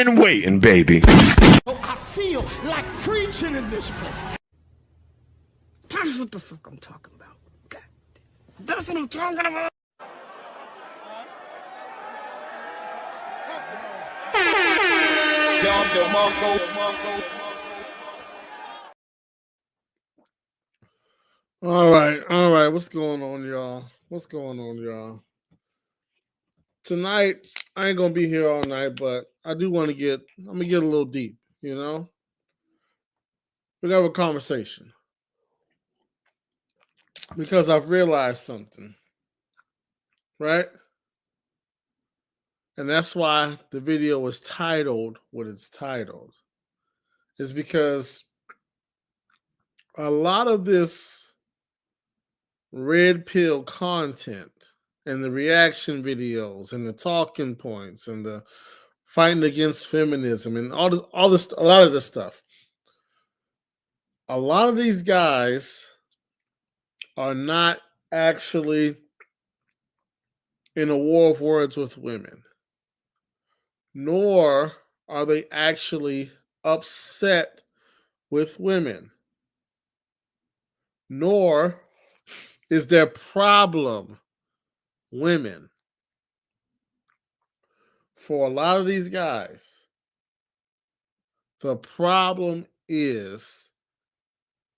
been waiting, baby. Oh, I feel like preaching in this place. That's what the fuck I'm talking about. God, that's what I'm talking about. All right. What's going on, y'all? Tonight, I ain't gonna be here all night, but I do want to I'm gonna get a little deep, you know? We're gonna have a conversation. Because I've realized something, right? And that's why the video was titled what it's titled. Is because a lot of this red pill content and the reaction videos and the talking points and the fighting against feminism and all this, a lot of this stuff. A lot of these guys are not actually in a war of words with women, nor are they actually upset with women, nor is their problem women. For a lot of these guys, the problem is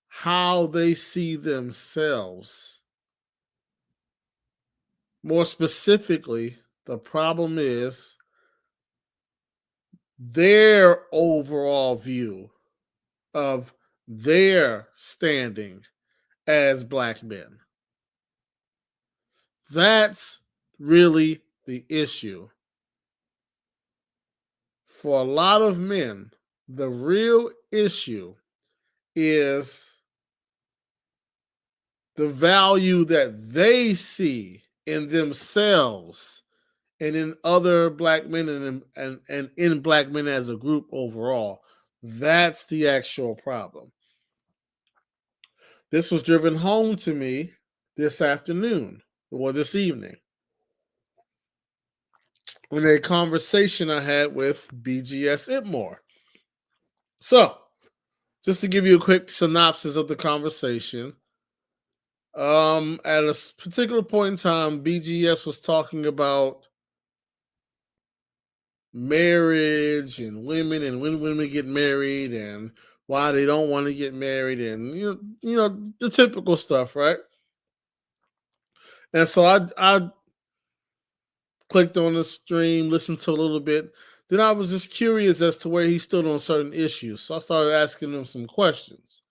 how they see themselves. More specifically, the problem is their overall view of their standing as black men. That's really the issue. For a lot of men, the real issue is the value that they see in themselves and in other black men and in black men as a group overall. That's the actual problem. This was driven home to me this afternoon or this evening in a conversation I had with BGS Itmore. So, just to give you a quick synopsis of the conversation, at a particular point in time, BGS was talking about marriage and women and when women get married and why they don't want to get married and you know the typical stuff, right? And so I clicked on the stream, listened to a little bit. Then I was just curious as to where he stood on certain issues. So I started asking him some questions.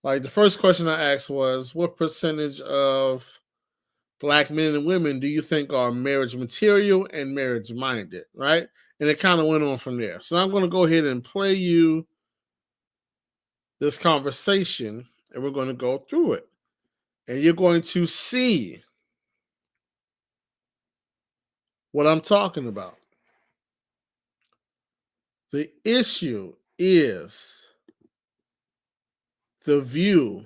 Like the first question I asked was, what percentage of black men and women do you think are marriage material and marriage minded, right? And it kind of went on from there. So I'm going to go ahead and play you this conversation and we're going to go through it. And you're going to see what I'm talking about. The issue is the view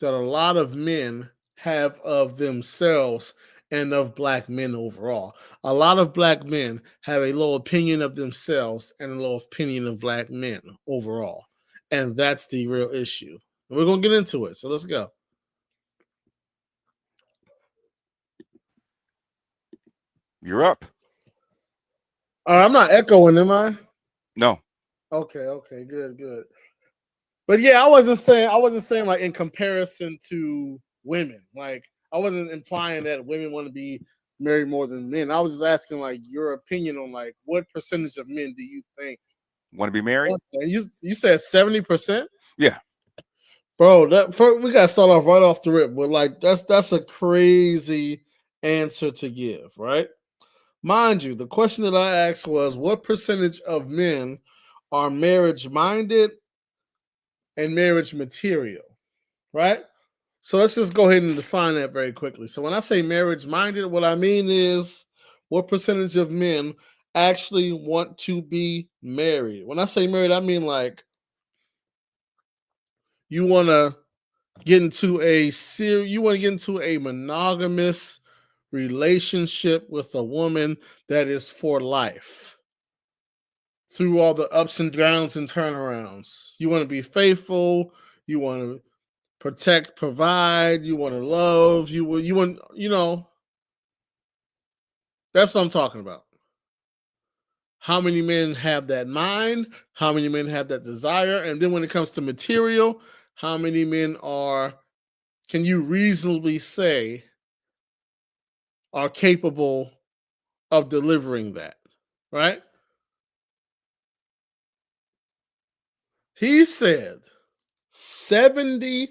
that a lot of men have of themselves and of black men overall. A lot of black men have a low opinion of themselves and a low opinion of black men overall. And that's the real issue. And we're going to get into it. So let's go. You're up. I'm not echoing, am I? No. Okay, good. But yeah, I wasn't saying like in comparison to women. Like I wasn't implying that women want to be married more than men. I was just asking like your opinion on like what percentage of men do you think want to be married? You said 70%? Yeah. Bro, we gotta start off right off the rip, but like that's a crazy answer to give, right? Mind you, the question that I asked was what percentage of men are marriage minded and marriage material, right? So let's just go ahead and define that very quickly. So when I say marriage minded, what I mean is what percentage of men actually want to be married. When I say married, I mean like you want to get into a monogamous relationship with a woman that is for life. through all the ups and downs and turnarounds. You want to be faithful. You want to protect, provide. You want to love. You want, that's what I'm talking about. How many men have that mind? How many men have that desire? And then when it comes to material, how many men can you reasonably say, are capable of delivering that, right? He said 70%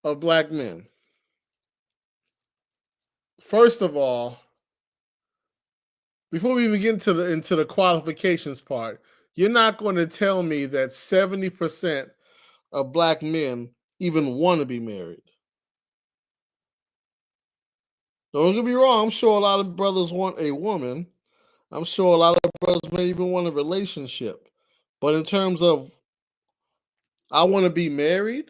of black men. First of all, before we even get into the qualifications part, you're not going to tell me that 70% of black men even want to be married. Don't get me wrong, I'm sure a lot of brothers want a woman. I'm sure a lot of brothers may even want a relationship. But in terms of, I want to be married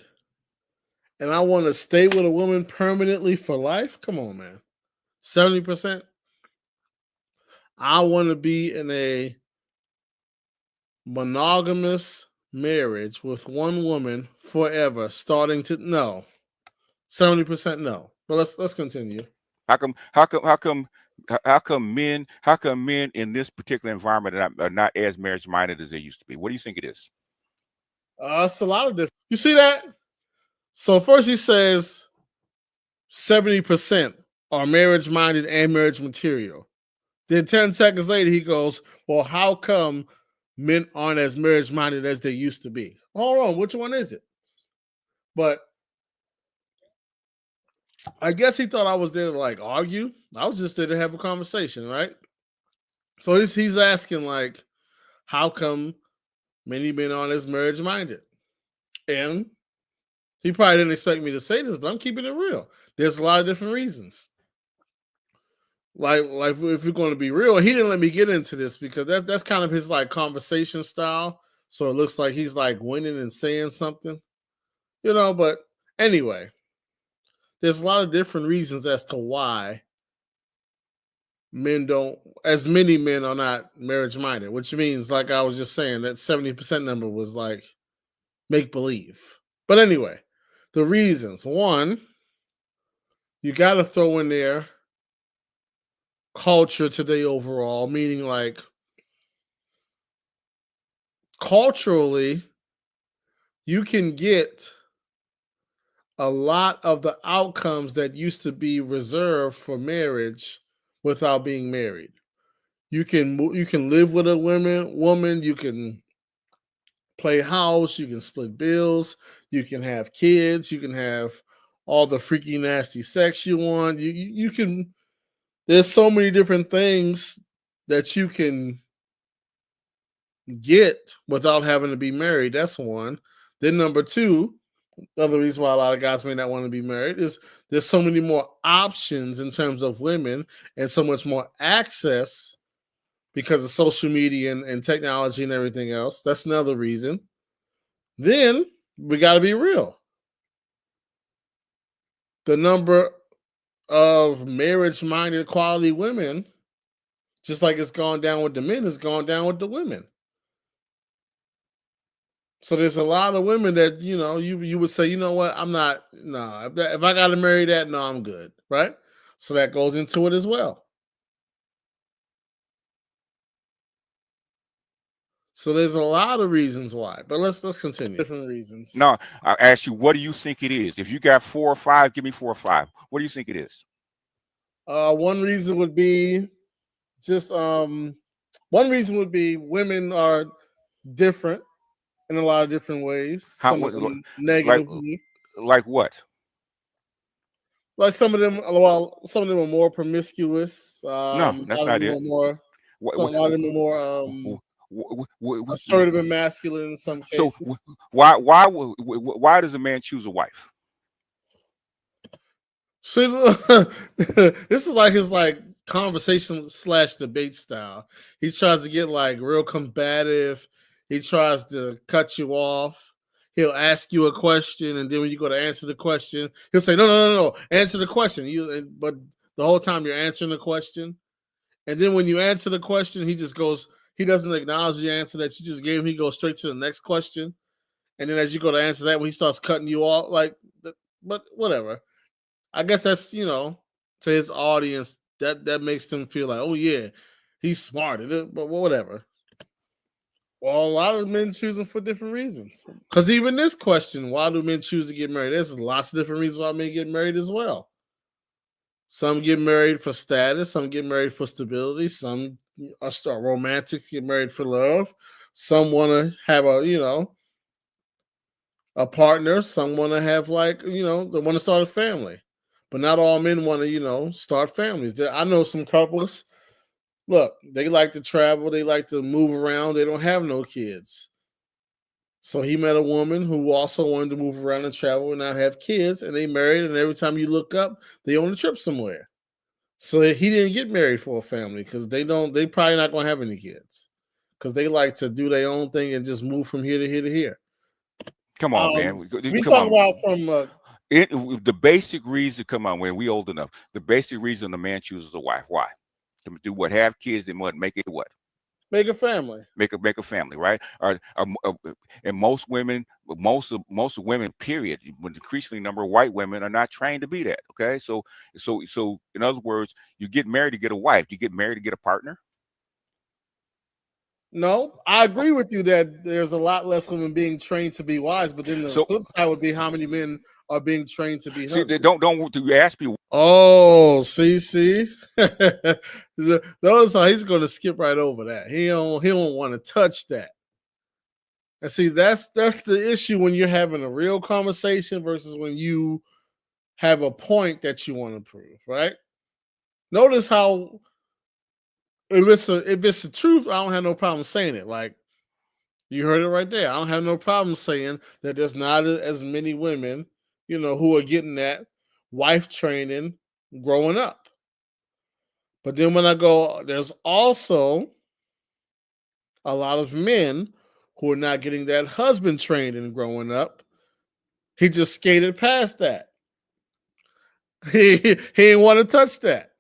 and I want to stay with a woman permanently for life, come on, man. 70%. I want to be in a monogamous marriage with one woman forever, starting to no. 70% no. But let's continue. How come men in this particular environment are not as marriage minded as they used to be? What do you think it is? It's a lot of different. You see that? So first he says 70% are marriage minded and marriage material. Then 10 seconds later he goes, well, how come men aren't as marriage minded as they used to be? Hold on, which one is it? But I guess he thought I was there to like argue. I was just there to have a conversation, right? So he's asking like, how come many men aren't as marriage minded? And he probably didn't expect me to say this, but I'm keeping it real. There's a lot of different reasons. Like if we're going to be real, he didn't let me get into this because that's kind of his like conversation style. So it looks like he's like winning and saying something, But anyway, there's a lot of different reasons as to why as many men are not marriage minded, which means, like I was just saying, that 70% number was like make believe. But anyway, the reasons. One, you got to throw in there culture today overall, meaning like culturally, you can get a lot of the outcomes that used to be reserved for marriage without being married. You can live with a woman, you can play house, you can split bills, you can have kids, you can have all the freaky nasty sex you want. You can, there's so many different things that you can get without having to be married. That's one. Then number two, another reason why a lot of guys may not want to be married is there's so many more options in terms of women and so much more access because of social media and technology and everything else. That's another reason. Then we got to be real. The number of marriage-minded quality women, just like it's gone down with the men, has gone down with the women. So there's a lot of women that, you would say, you know what, I'm not, no, if I got to marry that, no, I'm good, right? So that goes into it as well. So there's a lot of reasons why, but let's continue. Different reasons. No, I asked you, what do you think it is? If you got 4 or 5, give me 4 or 5. What do you think it is? One reason would be women are different in a lot of different ways. Some of them negatively. Like what? Like some of them are more promiscuous. No, that's not it. A lot of them are more assertive and masculine in some cases. So why does a man choose a wife? See, this is like his conversation / debate style. He tries to get like real combative. He tries to cut you off. He'll ask you a question, and then when you go to answer the question, he'll say, "No, answer the question." But the whole time you're answering the question, And then when you answer the question, he just goes, he doesn't acknowledge the answer that you just gave him. He goes straight to the next question. And then as you go to answer that, when he starts cutting you off, like, but whatever. I guess that's, to his audience, that makes them feel like, oh yeah, he's smart. But whatever. Well, a lot of men choose them for different reasons. Because even this question, why do men choose to get married? There's lots of different reasons why men get married as well. Some get married for status. Some get married for stability. Some are romantic, get married for love. Some want to have a partner. Some want to have they want to start a family. But not all men want to, start families. I know some couples, look, they like to travel. They like to move around. They don't have no kids. So he met a woman who also wanted to move around and travel and not have kids. And they married. And every time you look up, they on a trip somewhere. So he didn't get married for a family because they probably not going to have any kids because they like to do their own thing and just move from here to here to here. Come on, man. We talk about from the basic reason. Come on, when we old enough, the basic reason a man chooses a wife. Why? To do what? Have kids and what? Make it what? Make a family. Make a family, right? And most women, most women, period, with increasingly number of white women are not trained to be that. Okay, so in other words, you get married to get a wife. You get married to get a partner. No, I agree with you that there's a lot less women being trained to be wives, but then the flip side would be how many men are being trained to be husbands. See, don't do you ask me? Oh, see. Notice how he's going to skip right over that. He don't want to touch that. And see, that's the issue when you're having a real conversation versus when you have a point that you want to prove, right? Notice how if it's the truth, I don't have no problem saying it. Like you heard it right there. I don't have no problem saying that there's not as many women, who are getting that wife training growing up. But then when I go, there's also a lot of men who are not getting that husband training growing up. He just skated past that. He didn't want to touch that.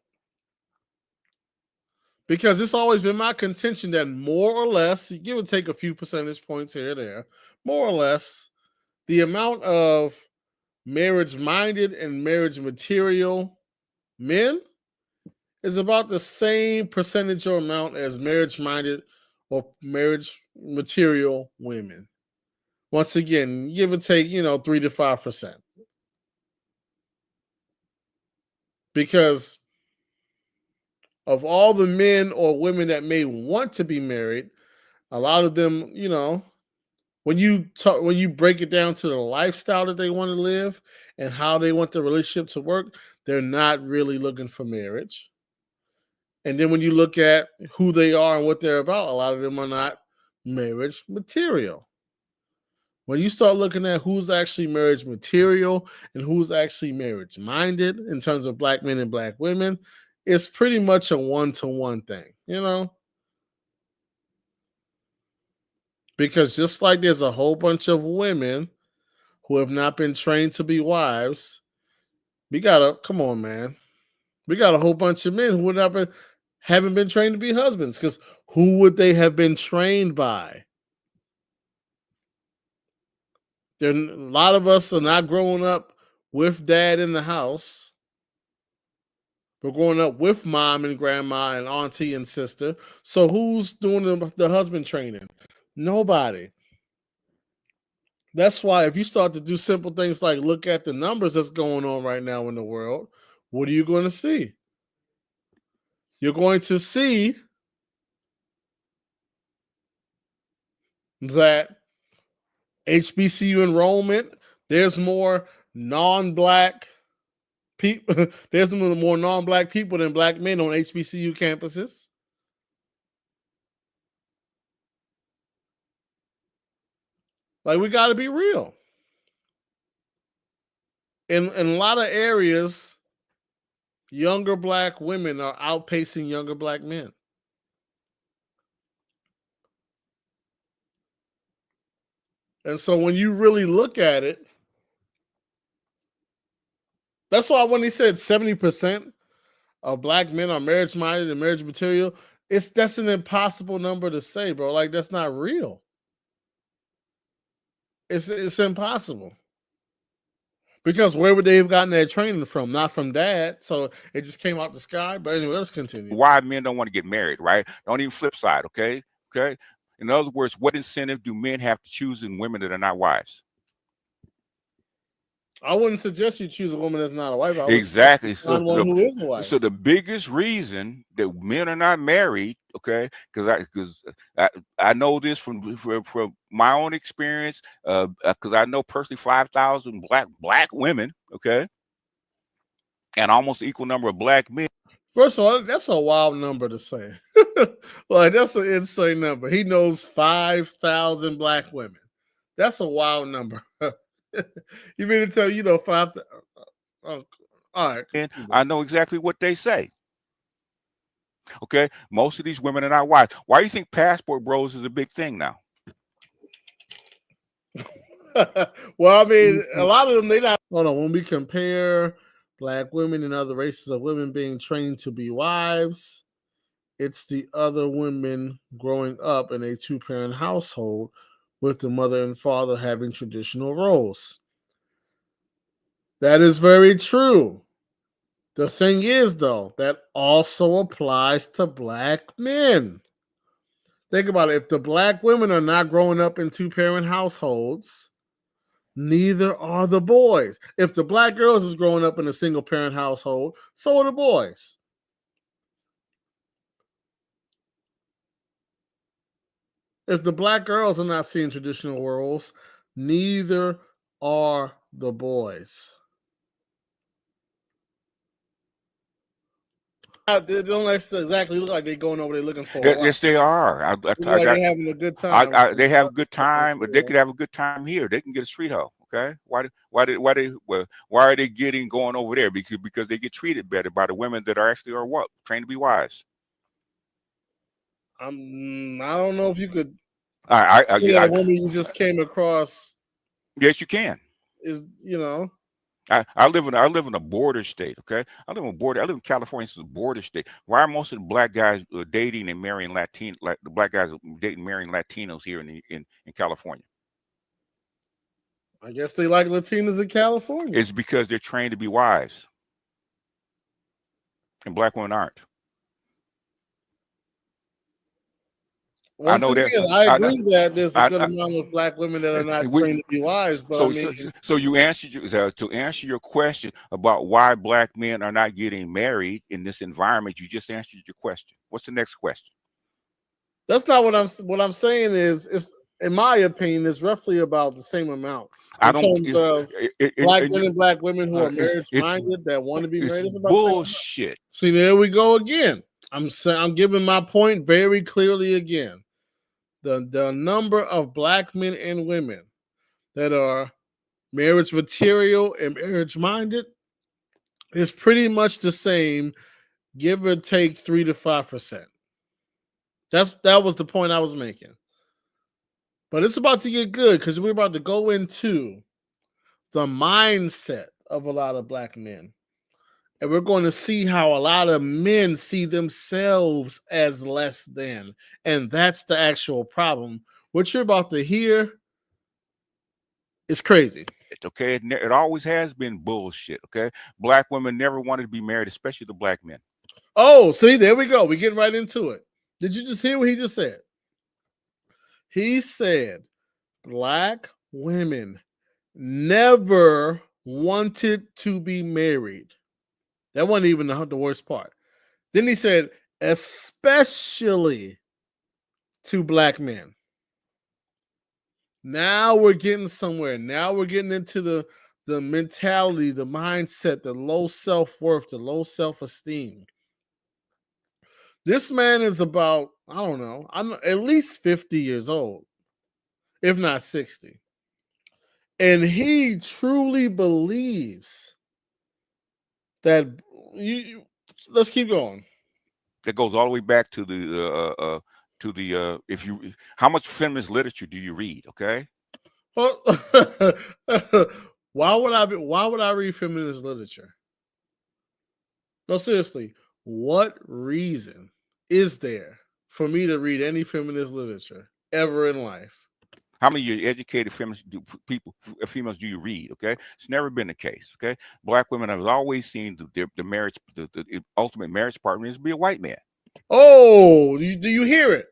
Because it's always been my contention that more or less, you give or take a few percentage points here or there, more or less, the amount of marriage-minded and marriage material men is about the same percentage or amount as marriage-minded or marriage material women. Once again, give or take, 3 to 5%. Because of all the men or women that may want to be married, a lot of them, when you break it down to the lifestyle that they want to live and how they want the relationship to work, they're not really looking for marriage. And then when you look at who they are and what they're about, a lot of them are not marriage material. When you start looking at who's actually marriage material and who's actually marriage minded in terms of black men and black women, it's pretty much a one-to-one thing, Because just like there's a whole bunch of women who have not been trained to be wives, come on, man. We got a whole bunch of men who haven't been trained to be husbands, because who would they have been trained by? A lot of us are not growing up with dad in the house. We're growing up with mom and grandma and auntie and sister. So who's doing the husband training? Nobody. That's why if you start to do simple things like look at the numbers that's going on right now in the world, what are you going to see? You're going to see that HBCU enrollment, there's more non-black people. There's more non-black people than black men on HBCU campuses. Like, we got to be real. In a lot of areas, younger black women are outpacing younger black men. And so when you really look at it, that's why when he said 70% of black men are marriage minded and marriage material, that's an impossible number to say, bro. Like, that's not real. It's impossible. Because where would they have gotten that training from? Not from dad. So it just came out the sky. But anyway, let's continue. Why men don't want to get married, right? Don't even flip side, okay? Okay. In other words, what incentive do men have to choose in women that are not wives? I wouldn't suggest you choose a woman that's not a wife. I would Exactly. find one who is a wife. So the biggest reason that men are not married, okay, because I know this from my own experience, because I know personally 5,000 black women, okay, and almost equal number of black men. First of all, that's a wild number to say. Like, that's an insane number. He knows 5,000 black women. That's a wild number. You mean to tell you know 5,000? All right. And I know exactly what they say. Okay, most of these women are not wives. Why do you think passport bros is a big thing now? Well, I mean, a lot of them, they not. Hold on. When we compare black women and other races of women being trained to be wives, it's the other women growing up in a two-parent household with the mother and father having traditional roles. That is very true. The thing is, though, that also applies to black men. Think about it. If the black women are not growing up in two-parent households, neither are the boys. If the black girls is growing up in a single-parent household, so are the boys. If the black girls are not seeing traditional roles, neither are the boys. They don't exactly look like they're going over there looking for a wife. Yes, they are. They're having a good time. They have a good time, but they could have a good time here. They can get a street hoe. Okay, why are they going over there? Because they get treated better by the women that are actually what trained to be wives. I don't know if you could. See a woman you just came across. Yes, you can. Is I live in a border state. Okay, I live in California. It's a border state. Why are most of the black guys dating and marrying Latino? Like the black guys dating and marrying Latinos here in California? I guess they like Latinos in California. It's because they're trained to be wives, and black women aren't. I agree that there's a good amount of black women that are not trained to be wives. But so you answered to answer your question about why black men are not getting married in this environment. You just answered your question. What's the next question? That's not what I'm saying. It's in my opinion, it's roughly about the same amount in terms of black women who are marriage minded that want to be married. It's about bullshit. See, there we go again. I'm giving my point very clearly again. The number of black men and women that are marriage material and marriage minded is pretty much the same, give or take 3 to 5%. That was the point I was making. But it's about to get good because we're about to go into the mindset of a lot of black men. And we're going to see how a lot of men see themselves as less than. And that's the actual problem. What you're about to hear is crazy. Okay, it always has been bullshit. Okay, black women never wanted to be married, especially the black men. Oh, see, there we go. We're getting right into it. Did you just hear what he just said? He said black women never wanted to be married. That wasn't even the worst part. Then he said, especially to black men. Now we're getting somewhere. Now we're getting into the mentality, the mindset, the low self-worth, the low self-esteem. This man is about, I don't know, I'm at least 50 years old, if not 60. And he truly believes that let's keep going. That goes all the way back to how much feminist literature do you read? Okay. Why would I read feminist literature? No, seriously. What reason is there for me to read any feminist literature ever in life? How many educated females do you read? Okay, it's never been the case. Okay, black women have always seen the marriage, the ultimate marriage partner is to be a white man. Oh, do you hear it?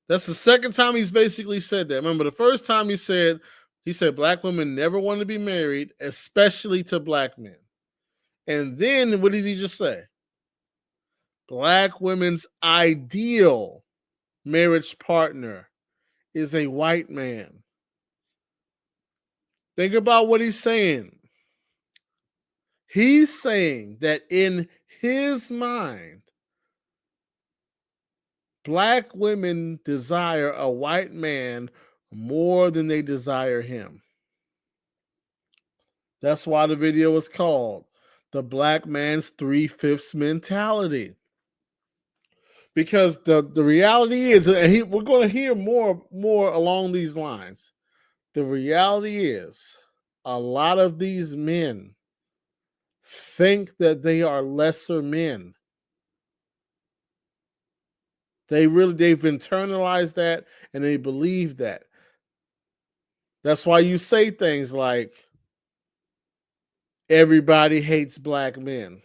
That's the second time he's basically said that. Remember, the first time he said black women never want to be married, especially to black men. And then what did he just say? Black women's ideal marriage partner is a white man. Think about what he's saying. He's saying that in his mind, black women desire a white man more than they desire him. That's why the video was called The Black Man's 3/5 Mentality. Because the reality is, and we're going to hear more along these lines. The reality is, a lot of these men think that they are lesser men. They've internalized that and they believe that. That's why you say things like, everybody hates black men.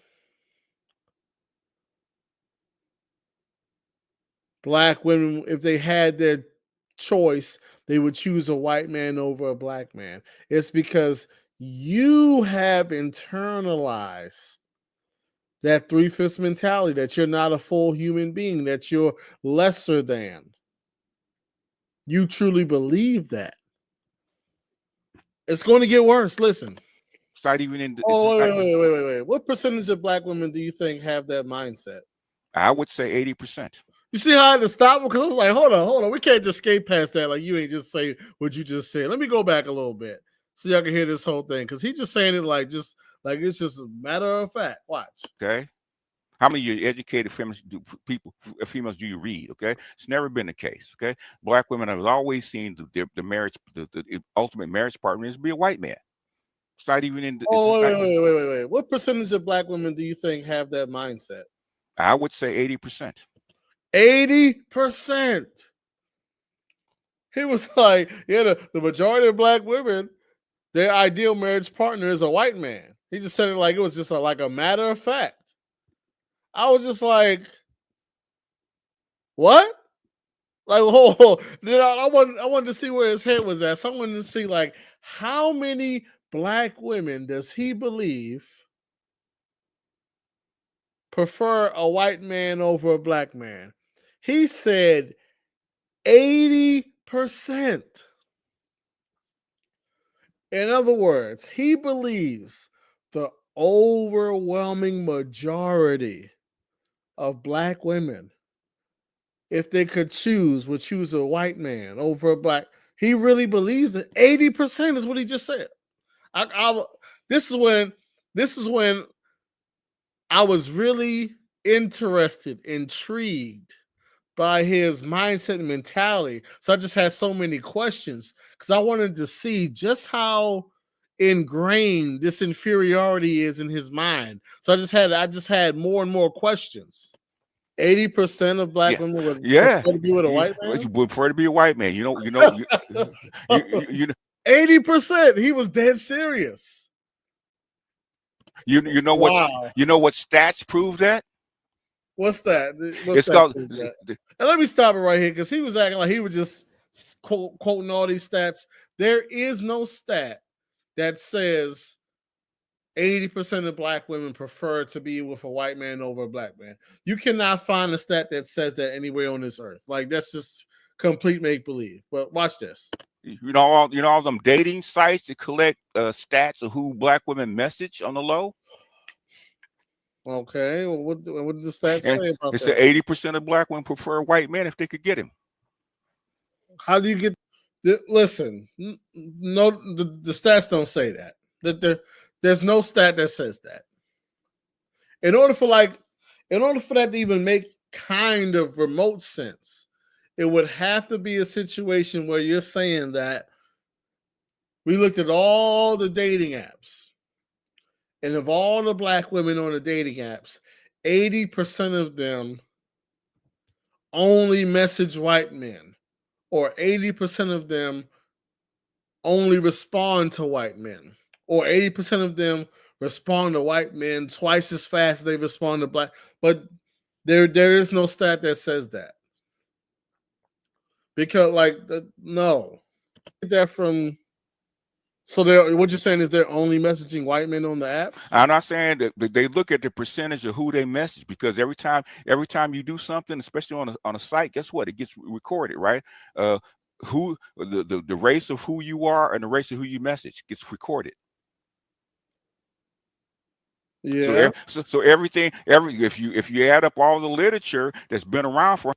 Black women, if they had their choice, they would choose a white man over a black man. It's because you have internalized that 3/5 mentality, that you're not a full human being, that you're lesser than. You truly believe that. It's going to get worse. Listen. It's not even in. Wait. What percentage of black women do you think have that mindset? I would say 80%. You see how I had to stop? Because I was like, hold on. We can't just skate past that. Like, you ain't just say what you just said. Let me go back a little bit so y'all can hear this whole thing. Because he's just saying it like it's just a matter of fact. Watch. Okay. How many educated females do you read? Okay, it's never been the case. Okay, black women have always seen the marriage, the ultimate marriage partner is to be a white man. It's not even in. Wait. What percentage of black women do you think have that mindset? I would say 80%. 80%. He was like, yeah, the majority of black women, their ideal marriage partner is a white man. He just said it like it was just like a matter of fact. I was just like, what? Like, then I wanted to see where his head was at. So I wanted to see like how many black women does he believe prefer a white man over a black man? He said 80%. In other words, he believes the overwhelming majority of black women, if they could choose, would choose a white man over a black. He really believes it. 80% is what he just said. This is when I was really intrigued by his mindset and mentality. So I just had so many questions because I wanted to see just how ingrained this inferiority is in his mind. So I just had more and more questions. 80% of black women would prefer to be with a white man. Would prefer to be a white man. You know. 80%. He was dead serious. You know what? You know what stats prove that? What's that? It's called. And let me stop it right here because he was acting like he was just quoting all these stats. There is no stat that says 80% of black women prefer to be with a white man over a black man. You cannot find a stat that says that anywhere on this earth. Like, that's just complete make believe. But watch this. You know all them dating sites that collect stats of who black women message on the low. Okay, well, what did the stats say about that? It said 80% of black women prefer a white man if they could get him. How do you get? Listen, no, the stats don't say that. There's no stat that says that. In order for that to even make kind of remote sense, it would have to be a situation where you're saying that we looked at all the dating apps, and of all the black women on the dating apps, 80% of them only message white men, or 80% of them only respond to white men, or 80% of them respond to white men twice as fast as they respond to black. But there is no stat that says that. Because no. Get that from So what you're saying is they're only messaging white men on the apps? I'm not saying that they look at the percentage of who they message, because every time you do something, especially on a site, guess what? It gets recorded, right? Who the race of who you are and the race of who you message gets recorded. Yeah. So everything, if you add up all the literature that's been around for.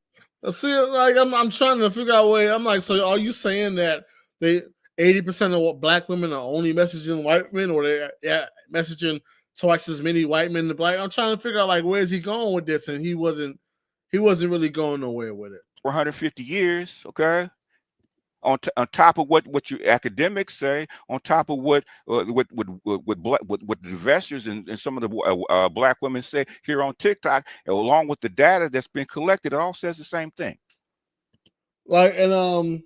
See, like I'm trying to figure out a way. I'm like, so are you saying that 80% of black women are only messaging white men, or they messaging twice as many white men to black? I'm trying to figure out like where's he going with this, and he wasn't really going nowhere with it. 450 years, okay. On top of what your academics say, on top of what the investors and some of the black women say here on TikTok, along with the data that's been collected, it all says the same thing. Like, and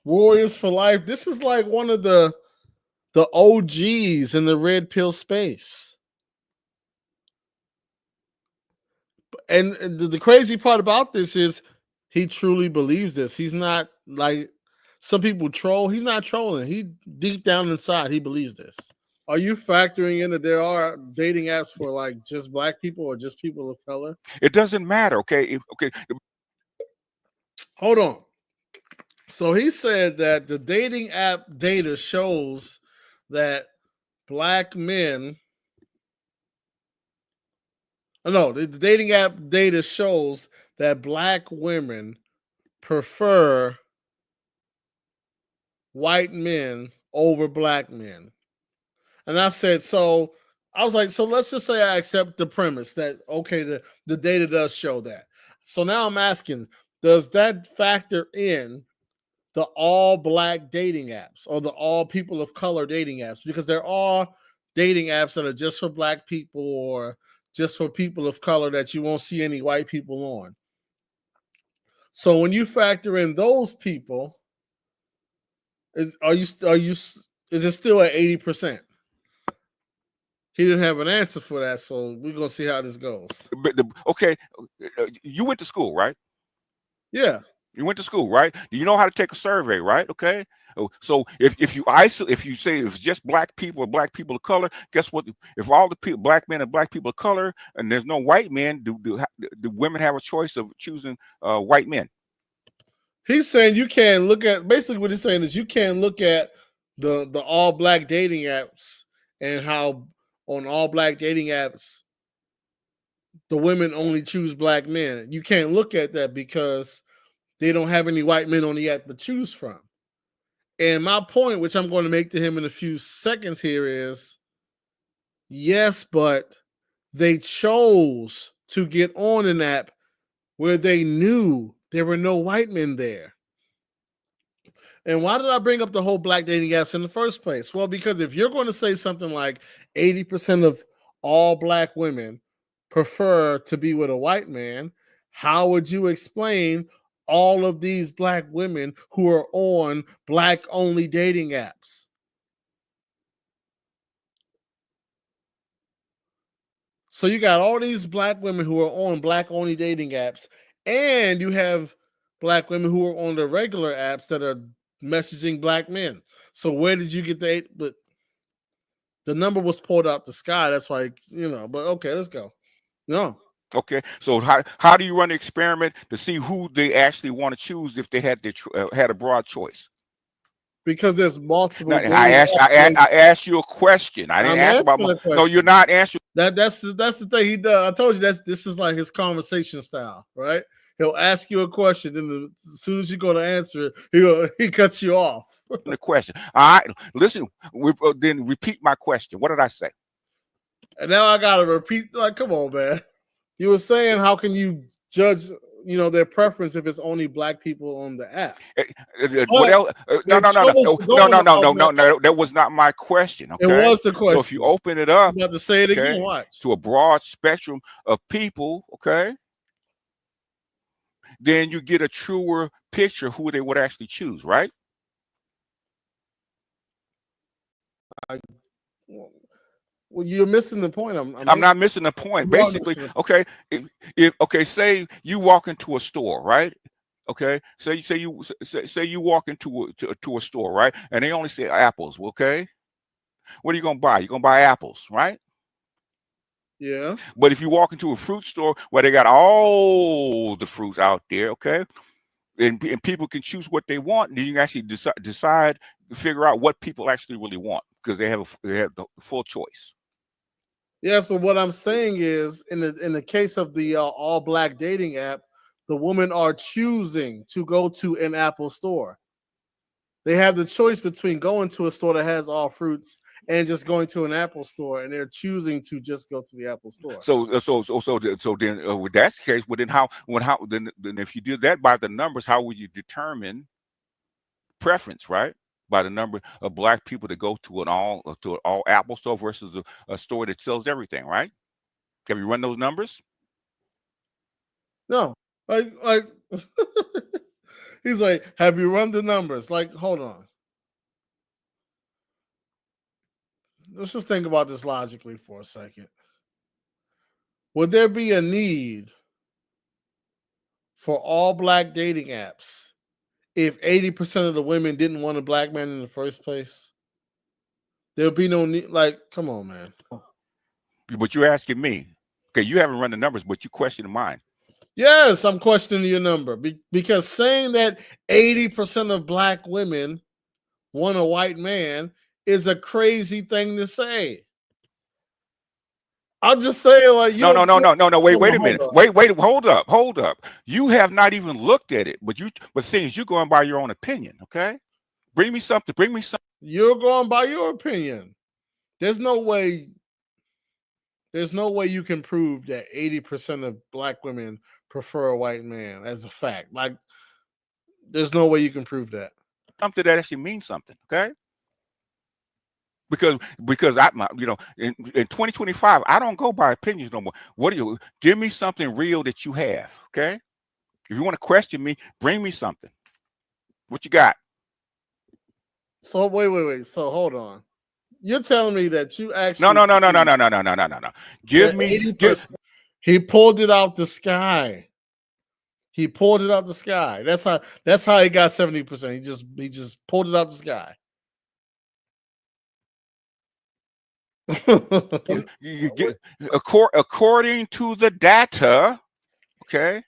Warriors for Life, this is like one of the OGs in the red pill space. And the crazy part about this is he truly believes this. He's not like some people troll. He's not trolling. He deep down inside, he believes this. Are you factoring in that there are dating apps for like just black people or just people of color? It doesn't matter. Okay. Okay. Hold on. So he said that the dating app data shows that black men. No, the dating app data shows that black women prefer white men over black men. And I said, so I was like, so let's just say I accept the premise that, okay, the data does show that. So now I'm asking, does that factor in the all black dating apps or the all people of color dating apps? Because there are dating apps that are just for black people or just for people of color that you won't see any white people on. So when you factor in those people, is it still at 80%? He didn't have an answer for that, so we're gonna see how this goes. Okay, you went to school, right? Yeah. You went to school, right? You know how to take a survey, right? Okay. So if you say it's just black people or black people of color, guess what? If all the people, black men and black people of color, and there's no white men, do women have a choice of choosing white men? He's saying you can look at, basically what he's saying is you can look at the all black dating apps and how on all black dating apps the women only choose black men. You can't look at that because they don't have any white men on the app to choose from. And my point, which I'm going to make to him in a few seconds here, is yes, but they chose to get on an app where they knew there were no white men there. And why did I bring up the whole black dating apps in the first place? Well, because if you're going to say something like 80% of all black women prefer to be with a white man, how would you explain all of these black women who are on black only dating apps? So you got all these black women who are on black only dating apps, and you have black women who are on the regular apps that are messaging black men. So where did you get the 8? But the number was pulled out the sky. That's why, but okay, let's go. No. Okay, so how do you run the experiment to see who they actually want to choose if they had a broad choice? Because there's multiple. Now, I asked you a question. I didn't ask about. No, you're not answering. That's the thing he does. I told you this is like his conversation style, right? He'll ask you a question, and as soon as you go to answer it, he cuts you off. The question. All right, listen. Then repeat my question. What did I say? And now I gotta repeat. Like, come on, man. You were saying, how can you judge their preference if it's only black people on the app. What else? No. That was not my question. Okay, it was the question. So if you open it up, I'm about to say it again. Watch. To a broad spectrum of people, okay, then you get a truer picture of who they would actually choose, right? Well, you're missing the point. I'm not missing the point. Basically, okay, okay, say you walk into a store, right? Okay, say you walk into a store, right? And they only say apples. Okay, what are you gonna buy? You're gonna buy apples, right? Yeah. But if you walk into a fruit store where they got all the fruits out there, okay, and people can choose what they want, then you can actually decide, figure out what people actually really want because they have the full choice. Yes, but what I'm saying is, in the case of the all black dating app, the women are choosing to go to an Apple store. They have the choice between going to a store that has all fruits and just going to an Apple store, and they're choosing to just go to the Apple store. So then, with that's the case, well, then if you do that by the numbers, how would you determine preference, right? By the number of black people that go to an all Apple store versus a store that sells everything, right? Have you run those numbers? No, like he's like, have you run the numbers? Like, hold on. Let's just think about this logically for a second. Would there be a need for all black dating apps if 80% of the women didn't want a black man in the first place? There'll be no need. Like, come on, man. But you're asking me. Okay, you haven't run the numbers, but you questioned mine. Yes, I'm questioning your number because saying that 80% of black women want a white man is a crazy thing to say. I'm just saying, like, no. Wait a minute. Wait, hold up. You have not even looked at it, but things you're going by your own opinion. Okay, bring me something. You're going by your opinion. There's no way you can prove that 80% of black women prefer a white man as a fact. Like, there's no way you can prove that. Something that actually means something, okay? Because in 2025, I don't go by opinions no more. Give me something real that you have, okay? If you want to question me, bring me something. What you got? So wait. So hold on. You're telling me that you actually No. Give me. He pulled it out the sky. That's how he got 70%. He just pulled it out the sky. According to the data, okay?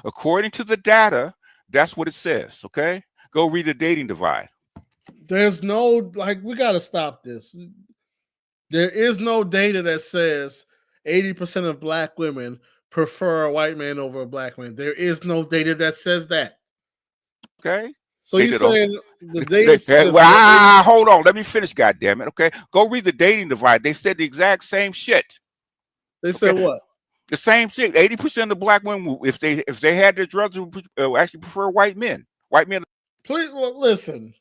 According to the data, that's what it says, okay? Go read the dating divide. There's no, we got to stop this. There is no data that says 80% of black women prefer a white man over a black man. There is no data that says that. Okay. So you're saying the data hold on. Let me finish, goddammit. Okay. Go read the dating divide. They said the exact same shit. They said what? The same shit. 80% of black women, if they had their drugs, actually prefer white men. White men. Please listen.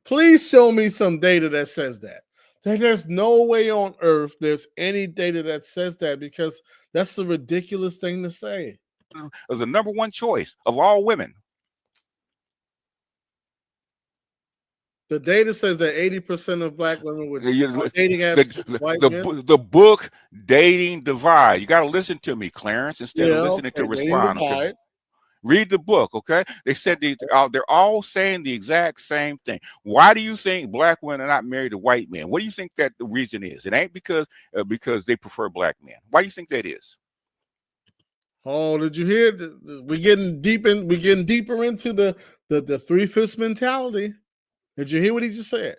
Please show me some data that says that. There's no way on earth there's any data that says that, because that's a ridiculous thing to say. The number one choice of all women. The data says that 80% of black women with dating apps white men. The book Dating Divide. You got to listen to me, Clarence, instead of listening to respond. Okay? Read the book, okay? They said they're all saying the exact same thing. Why do you think black women are not married to white men? What do you think that the reason is? It ain't because they prefer black men. Why do you think that is? Oh, did you hear? We're getting deeper into the 5th's mentality. Did you hear what he just said?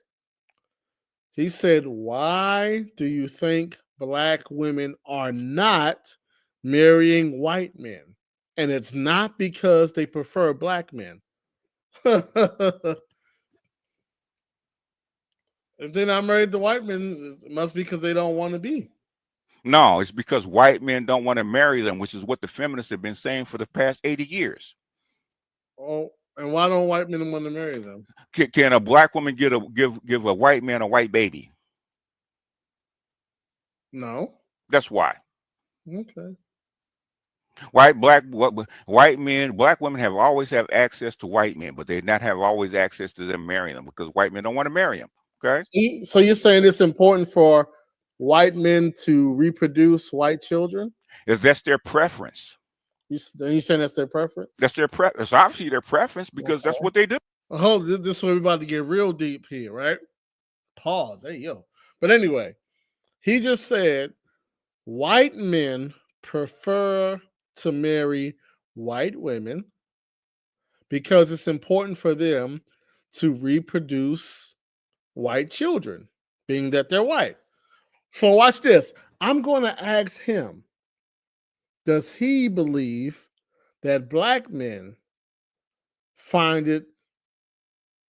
He said, why do you think black women are not marrying white men? And it's not because they prefer black men. If they're not married to white men, it must be because they don't want to be. No, it's because white men don't want to marry them, which is what the feminists have been saying for the past 80 years. Oh, and why don't white men want to marry them? Can a black woman give a white man a white baby? No. That's why. Okay. White women have always have access to white men, but they not have always access to them marrying them because white men don't want to marry them. Okay. So you're saying it's important for white men to reproduce white children? If that's their preference, You saying that's their preference? that's their preference. It's obviously their preference because that's Okay. what they do. Oh, this is where we're about to get real deep here, right? Pause. Hey, yo. But anyway, he just said white men prefer to marry white women because it's important for them to reproduce white children, being that they're white. So watch this. I'm going to ask him, does he believe that black men find it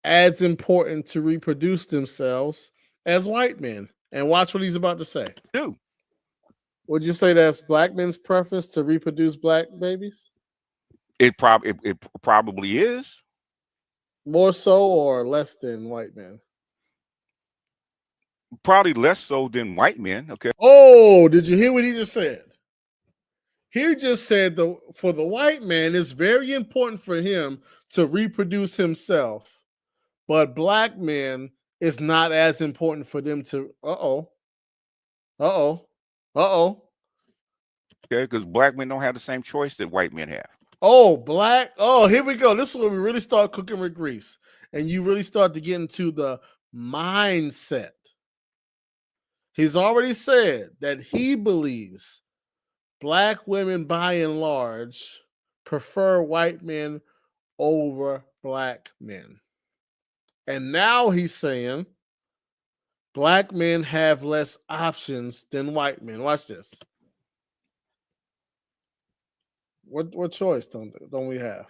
as important to reproduce themselves as white men? And watch what he's about to say. Do Would you say that's black men's preference to reproduce black babies? it probably is. More so or less than white men? Probably less so than white men. Okay. Oh, did you hear what he just said? He just said for the white man, it's very important for him to reproduce himself, but black men, it's not as important for them to. Uh oh. Okay, because black men don't have the same choice that white men have. Oh, black. Oh, here we go. This is where we really start cooking with grease, and you really start to get into the mindset. He's already said that he believes black women, by and large, prefer white men over black men. And now he's saying black men have less options than white men. Watch this. What choice don't we have?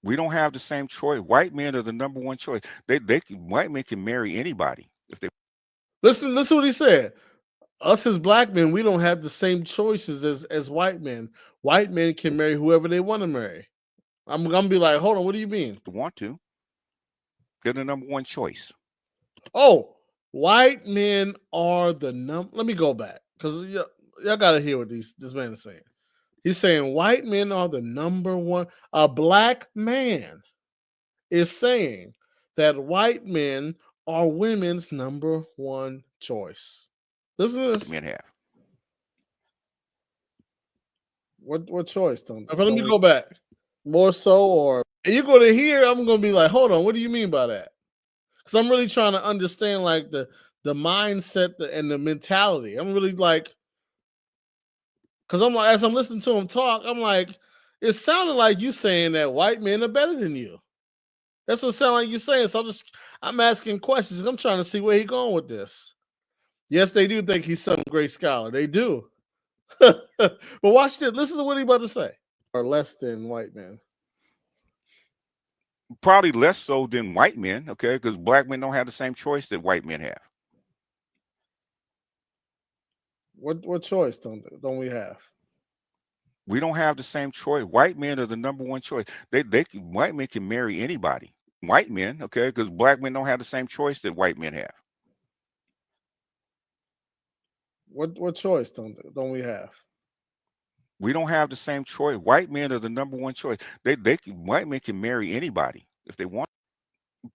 We don't have the same choice. White men are the number one choice. White men can marry anybody if they. Listen what he said. Us as black men, we don't have the same choices as white men. White men can marry whoever they want to marry. I'm gonna be like, hold on, what do you mean? Want to. They're the number one choice. Oh, white men are the number. Let me go back because y'all gotta hear what this man is saying. He's saying white men are the number one. A black man is saying that white men are women's number one choice. Listen to this. Men have. What choice don't? Let me go back. More so, or you're going to hear? I'm going to be like, hold on, what do you mean by that? Because I'm really trying to understand like the mindset and the mentality. I'm really like, because I'm like, as I'm listening to him talk, I'm like, it sounded like you saying that white men are better than you. That's what it sounded like you saying. So I'm asking questions. I'm trying to see where he's going with this. Yes, they do think he's some great scholar. They do. But watch this. Listen to what he's about to say. Or less than white men. Probably less so than white men, okay, because black men don't have the same choice that white men have. What choice don't we have? We don't have the same choice. White men are the number one choice. White men can marry anybody. White men, okay, because black men don't have the same choice that white men have. What choice don't we have? We don't have the same choice. White men are the number one choice. White men can marry anybody if they want.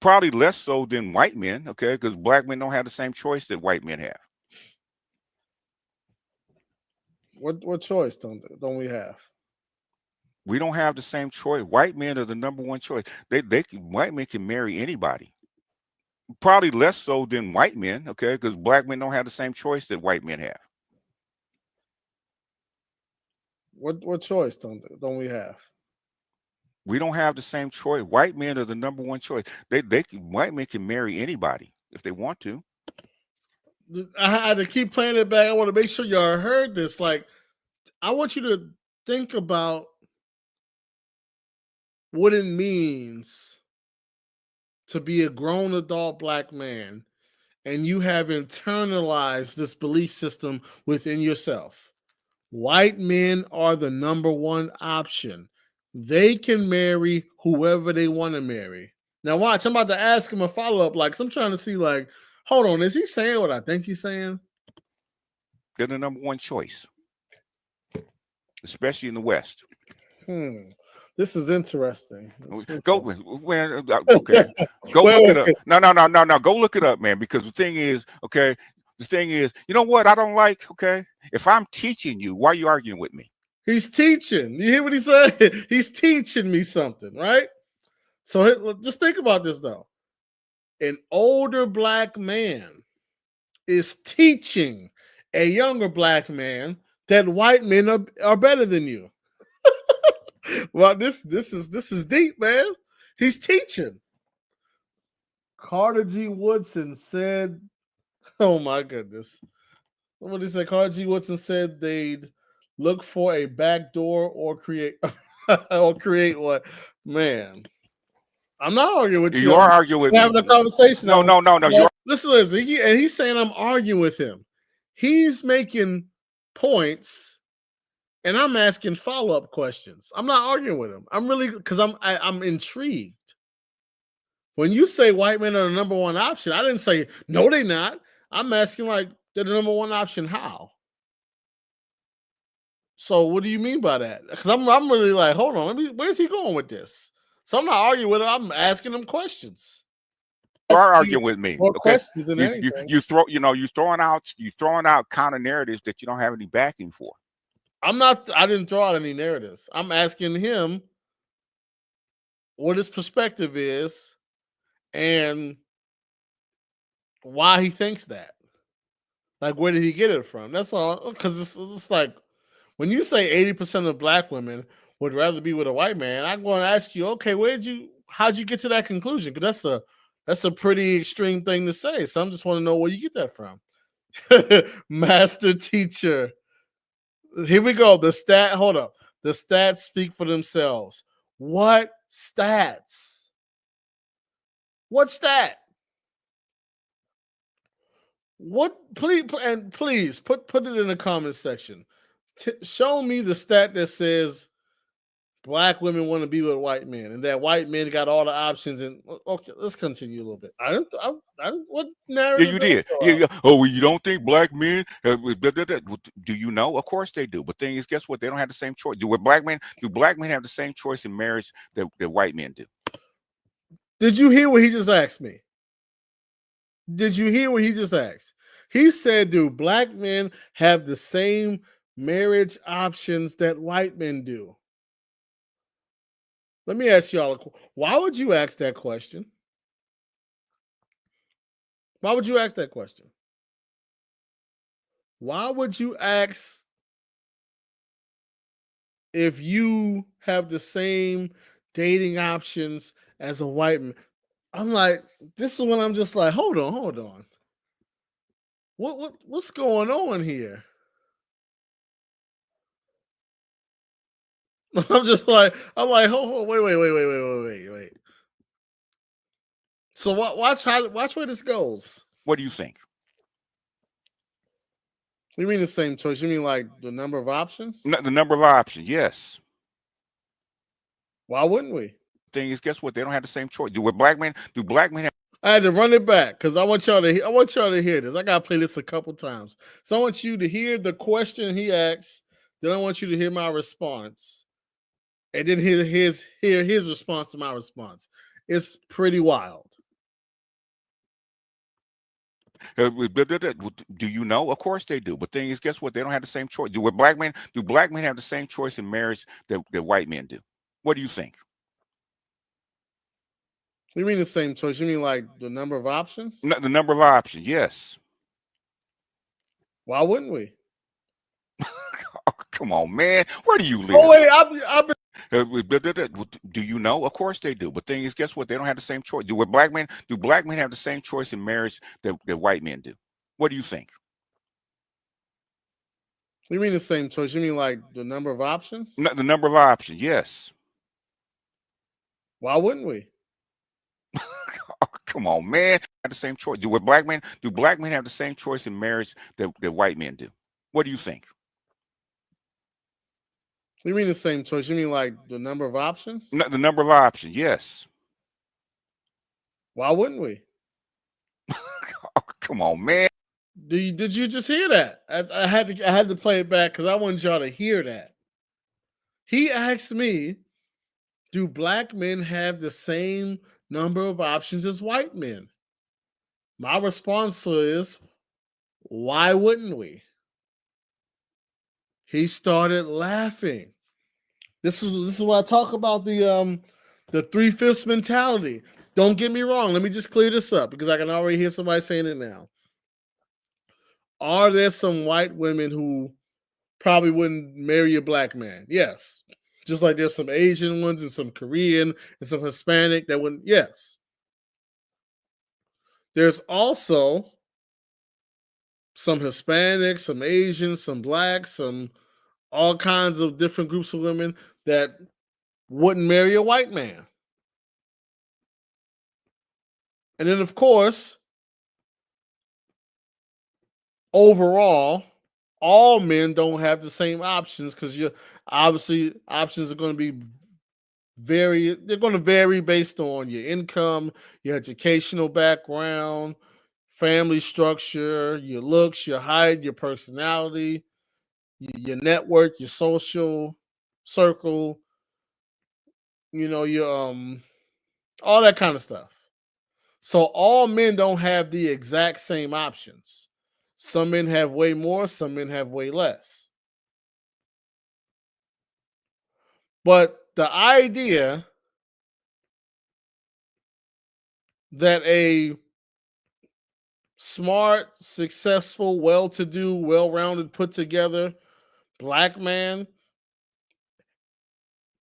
Probably less so than white men, okay, because black men don't have the same choice that white men have. What choice don't we have? We don't have the same choice. White men are the number one choice. White men can marry anybody. Probably less so than white men, okay, because black men don't have the same choice that white men have. What choice don't we have? We don't have the same choice. White men are the number one choice. White men can marry anybody if they want to. I had to keep playing it back. I want to make sure y'all heard this. Like, I want you to think about what it means to be a grown adult black man and you have internalized this belief system within yourself. White men are the number one option. They can marry whoever they want to marry. Now, watch, I'm about to ask him a follow up. Like, I'm trying to see, like, hold on, is he saying what I think he's saying? They're the number one choice, especially in the West. This is interesting. Go, man. Okay, go look it up. No. Go look it up, man. Because the thing is, okay, you know what I don't like? Okay, if I'm teaching you, why are you arguing with me? He's teaching. You hear what he said? He's teaching me something, right? So just think about this, though. An older black man is teaching a younger black man that white men are better than you. Well, this is deep, man. He's teaching. Carter G. Woodson said, "Oh my goodness." What did he say? Carter G. Woodson said they'd look for a back door or create what? Man, I'm not arguing with you. You are arguing with me. Having a conversation. No. Listen. He's saying I'm arguing with him. He's making points, and I'm asking follow-up questions. I'm not arguing with him. I'm really, because I'm intrigued. When you say white men are the number one option, I didn't say no, they're not. I'm asking, like, they're the number one option. How? So what do you mean by that? Because I'm really like, hold on, where's he going with this? So I'm not arguing with him. I'm asking him questions. You are arguing with me. More okay? questions than anything. You're throwing out counter narratives that you don't have any backing for. I didn't throw out any narratives. I'm asking him what his perspective is and why he thinks that. Like, where did he get it from? That's all. Because it's like, when you say 80% of black women would rather be with a white man, I'm going to ask you, okay, how'd you get to that conclusion? Because that's a pretty extreme thing to say. So I just want to know where you get that from. Master teacher. Here we go. Hold up. The stats speak for themselves. What stats? What stat? What? Please put it in the comment section. Show me the stat that says black women want to be with white men, and that white men got all the options. And okay, let's continue a little bit. What narrative? Yeah, you did. Yeah. Oh, well, you don't think black men? Do you know? Of course they do. But thing is, guess what? They don't have the same choice. Do black men have the same choice in marriage that white men do? Did you hear what he just asked me? Did you hear what he just asked? He said, do black men have the same marriage options that white men do? Let me ask y'all, why would you ask that question? Why would you ask that question? Why would you ask if you have the same dating options as a white man? I'm like, this is when I'm just like, hold on. What's going on here? I'm like, hold, wait. So watch where this goes. What do you think? You mean the same choice? You mean like the number of options? No, the number of options, yes. Why wouldn't we? Thing is, guess what? They don't have the same choice. Do black men have? I had to run it back because I want y'all to hear this. I gotta play this a couple times. So I want you to hear the question he asks. Then I want you to hear my response, and then hear his response to my response. It's pretty wild. Do you know? Of course they do. But thing is, guess what? They don't have the same choice. Do black men have the same choice in marriage that white men do? What do you think? You mean the same choice? You mean like the number of options? No, the number of options, yes. Why wouldn't we? Oh, come on, man. Where do you live? Oh wait, do you know? Of course they do. But thing is, guess what? They don't have the same choice. Do black men have the same choice in marriage that white men do? What do you think? You mean the same choice? You mean like the number of options? No, the number of options, yes. Why wouldn't we? Oh, Come on, man. Have the same choice. Do black men have the same choice in marriage that white men do? What do you think? You mean the same choice? You mean like the number of options? The number of options, yes. Why wouldn't we? Oh, come on, man. Did you just hear that? I had to play it back because I wanted y'all to hear that. He asked me, do black men have the same number of options as white men? My response is, why wouldn't we? He started laughing. This is what I talk about the 3/5 mentality. Don't get me wrong. Let me just clear this up because I can already hear somebody saying it now. Are there some white women who probably wouldn't marry a black man? Yes. Just like there's some Asian ones and some Korean and some Hispanic that wouldn't. Yes. There's also some Hispanics, some Asians, some blacks, some all kinds of different groups of women that wouldn't marry a white man. And then, of course, overall, all men don't have the same options because you're obviously options are going to be they're going to vary based on your income, your educational background, family structure, your looks, your height, your personality, your network, your social circle, your all that kind of stuff. So all men don't have the exact same options. Some men have way more, some men have way less. But the idea that a smart, successful, well-to-do, well-rounded, put together black man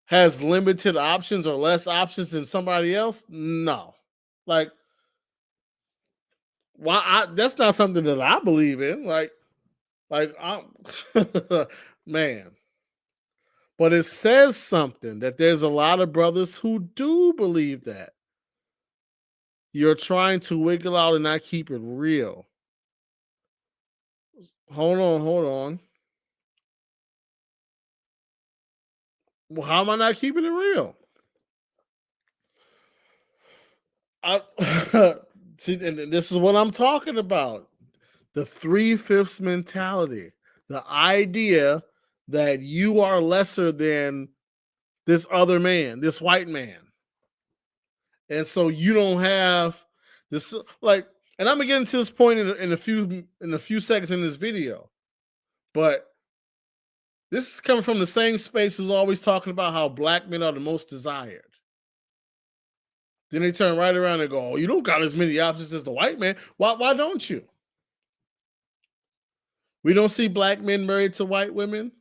has limited options or less options than somebody else, no. Like, that's not something that I believe in. Like I'm man. But it says something that there's a lot of brothers who do believe that. You're trying to wiggle out and not keep it real. Hold on. Well, how am I not keeping it real? See, and this is what I'm talking about. The 3/5 mentality. The idea that you are lesser than this other man, this white man. And so you don't have this and I'm gonna get into this point in a few seconds in this video. But this is coming from the same space who's always talking about how black men are the most desired. Then they turn right around and go, oh, you don't got as many options as the white man. Why don't you? We don't see black men married to white women.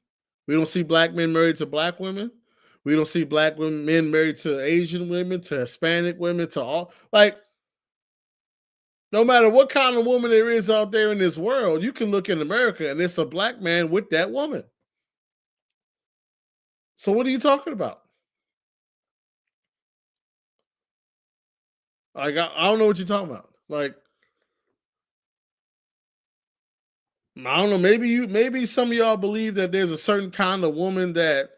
We don't see black men married to black women. We don't see black men married to Asian women, to Hispanic women, to all. No matter what kind of woman there is out there in this world, you can look in America and it's a black man with that woman. So what are you talking about? I don't know what you're talking about. I don't know. Maybe some of y'all believe that there's a certain kind of woman that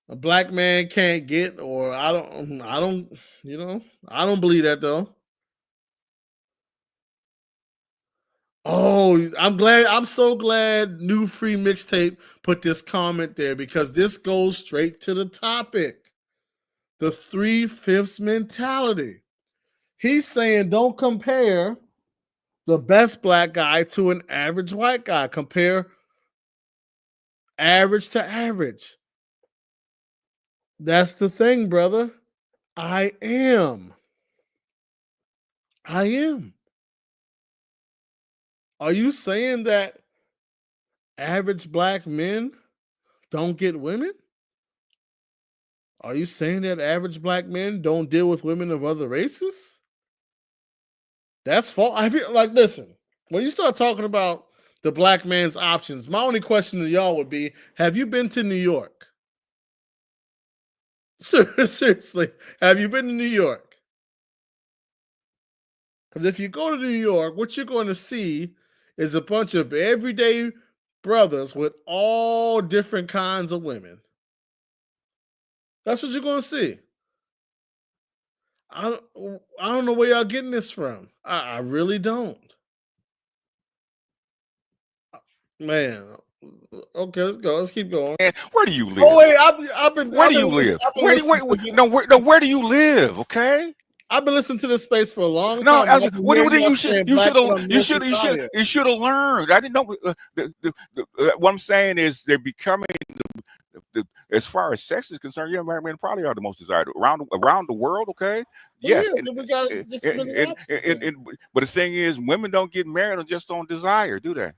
a black man can't get, or I don't, I don't believe that though. Oh, I'm so glad New Free Mixtape put this comment there because this goes straight to the topic. The 3/5 mentality. He's saying don't compare the best black guy to an average white guy. Compare average to average. That's the thing, brother. I am. Are you saying that average black men don't get women? Are you saying that average black men don't deal with women of other races? That's false. I feel like, listen, when you start talking about the black man's options, my only question to y'all would be, have you been to New York? Seriously, have you been to New York? Because if you go to New York, what you're going to see is a bunch of everyday brothers with all different kinds of women. That's what you're going to see. I don't know where y'all getting this from. I really don't. Man, okay, let's go. Let's keep going. And where do you live? Oh wait, where do you live? Where do you live? Okay. I've been listening to this space for a long No, time. what do you should have learned. I didn't know. What I'm saying is they're becoming as far as sex is concerned, yeah, men probably are the most desired around the world. Okay, yes, but the thing is, women don't get married just on desire, do they?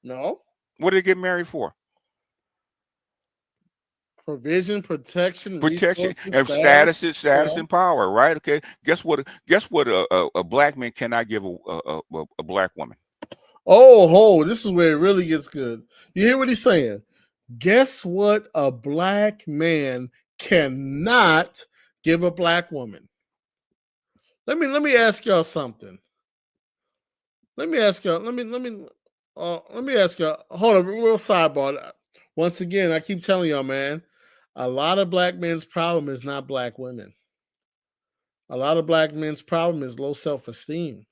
No. What do they get married for? Provision, protection, and status and power, right? Okay. Guess what? A black man cannot give a black woman. Oh, this is where it really gets good. You hear what he's saying? Guess what? A black man cannot give a black woman. Let me ask y'all something. Let me ask y'all. Let me ask y'all. Hold on, real sidebar. Once again, I keep telling y'all, man. A lot of black men's problem is not black women. A lot of black men's problem is low self-esteem.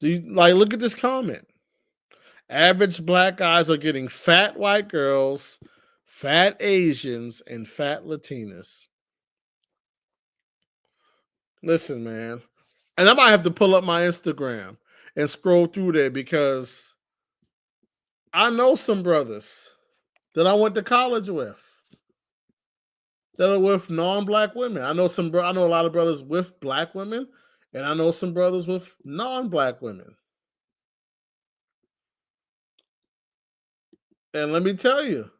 Look at this comment. Average black guys are getting fat white girls, fat Asians, and fat Latinas. Listen, man. And I might have to pull up my Instagram and scroll through there because I know some brothers that I went to college with that are with non-black women. I know a lot of brothers with black women, and I know some brothers with non-black women. And let me tell you,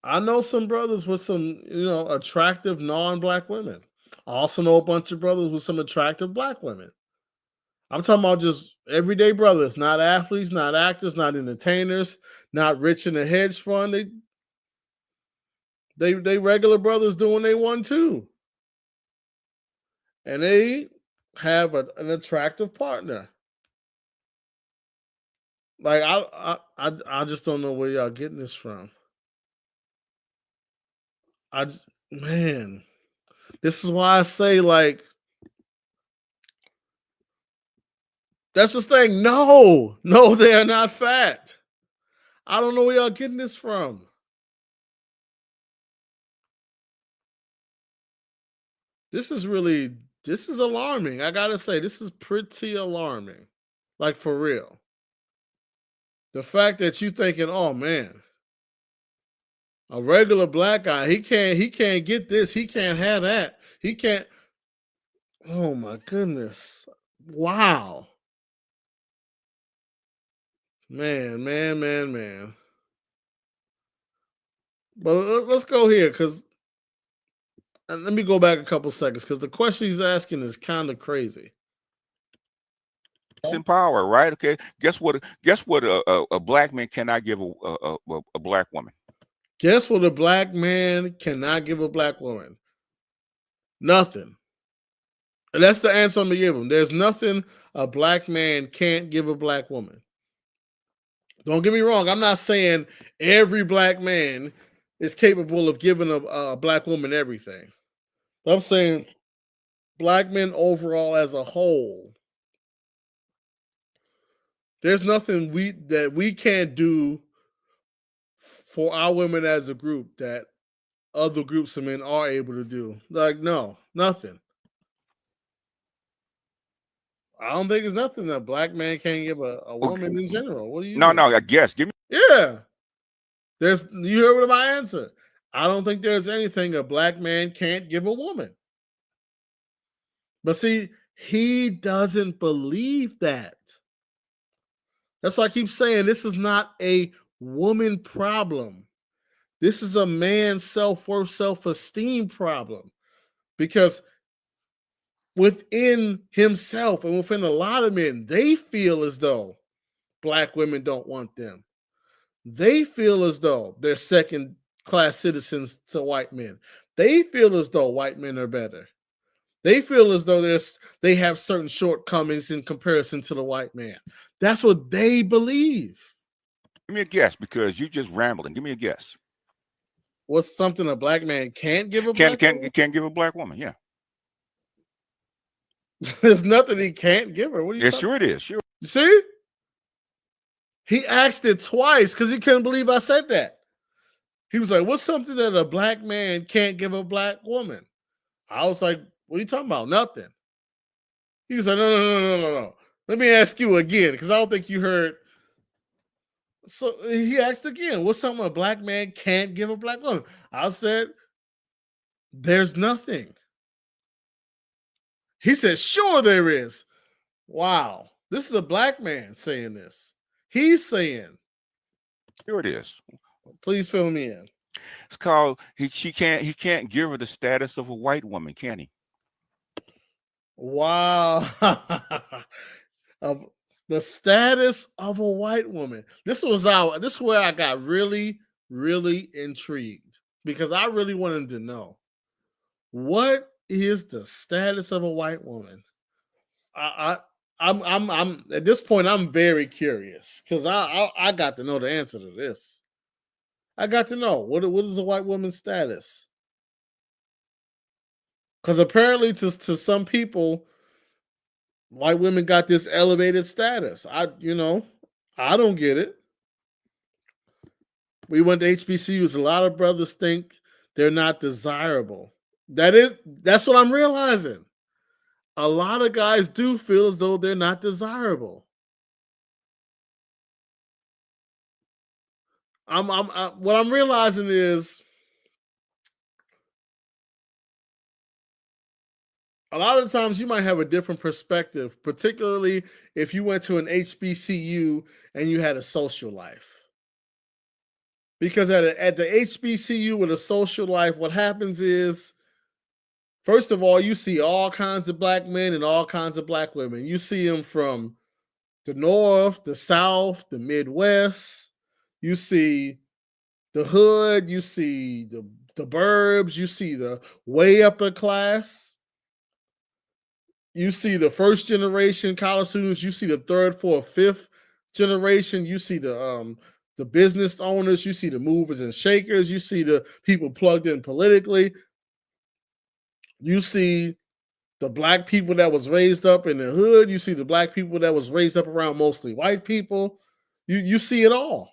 I know some brothers with some, attractive non-black women. I also know a bunch of brothers with some attractive black women. I'm talking about just everyday brothers, not athletes, not actors, not entertainers, not rich in a hedge fund. They regular brothers doing they want too. And they have an attractive partner. Like I just don't know where y'all getting this from. Man, this is why I say, like, that's the thing. No, they are not fat. I don't know where y'all getting this from. This is alarming. I gotta say, this is pretty alarming. Like, for real. The fact that you thinking, oh man, a regular black guy, he can't get this, he can't have that, he can't. Oh my goodness. Wow. Man. But let's go here, because let me go back a couple seconds, because the question he's asking is kind of crazy. In power, right? Okay. Guess what? A black man cannot give a black woman. Guess what? A black man cannot give a black woman. Nothing. And that's the answer I'm gonna give him. There's nothing a black man can't give a black woman. Don't get me wrong. I'm not saying every black man is capable of giving a black woman everything. I'm saying black men overall as a whole. There's nothing we can't do for our women as a group that other groups of men are able to do. Like, no, nothing. I don't think it's nothing that a black man can't give a woman in general. What do you No, I guess. Give me. Yeah. You heard what my answer. I don't think there's anything a black man can't give a woman. But see, he doesn't believe that. That's why I keep saying this is not a woman problem. This is a man's self-worth, self-esteem problem. Because within himself and within a lot of men, they feel as though black women don't want them. They feel as though they're second-class citizens to white men. They feel as though white men are better. They feel as though they have certain shortcomings in comparison to the white man. That's what they believe. Give me a guess, because you just rambling. Give me a guess. What's something a black man can't give a Can black woman? can give a black woman? Yeah. There's nothing he can't give her. What are you Yeah, talking? sure it is. Sure. You see? He asked it twice because he couldn't believe I said that. He was like, what's something that a black man can't give a black woman? I was like, what are you talking about? Nothing. He was like, no. Let me ask you again, because I don't think you heard. So he asked again, what's something a black man can't give a black woman? I said, there's nothing. He said, sure there is. Wow. This is a black man saying this. He's saying. Here it is. Please fill me in. It's called he can't give her the status of a white woman, can he? Wow. Of the status of a white woman. This is where I got really, really intrigued, because I really wanted to know, what is the status of a white woman? I'm at this point, I'm very curious, because I got to know the answer to this. I got to know what is a white woman's status? Because apparently to some people, white women got this elevated status. I don't get it. We went to HBCUs. A lot of brothers think they're not desirable. That's what I'm realizing. A lot of guys do feel as though they're not desirable. What I'm realizing is, a lot of times you might have a different perspective, particularly if you went to an HBCU and you had a social life. Because at the HBCU with a social life, what happens is, first of all, you see all kinds of black men and all kinds of black women. You see them from the North, the South, the Midwest. You see the hood. You see the burbs. You see the way upper class. You see the first generation college students. You see the third, fourth, fifth generation. You see the business owners. You see the movers and shakers. You see the people plugged in politically. You see the black people that was raised up in the hood. You see the black people that was raised up around mostly white people. You see it all.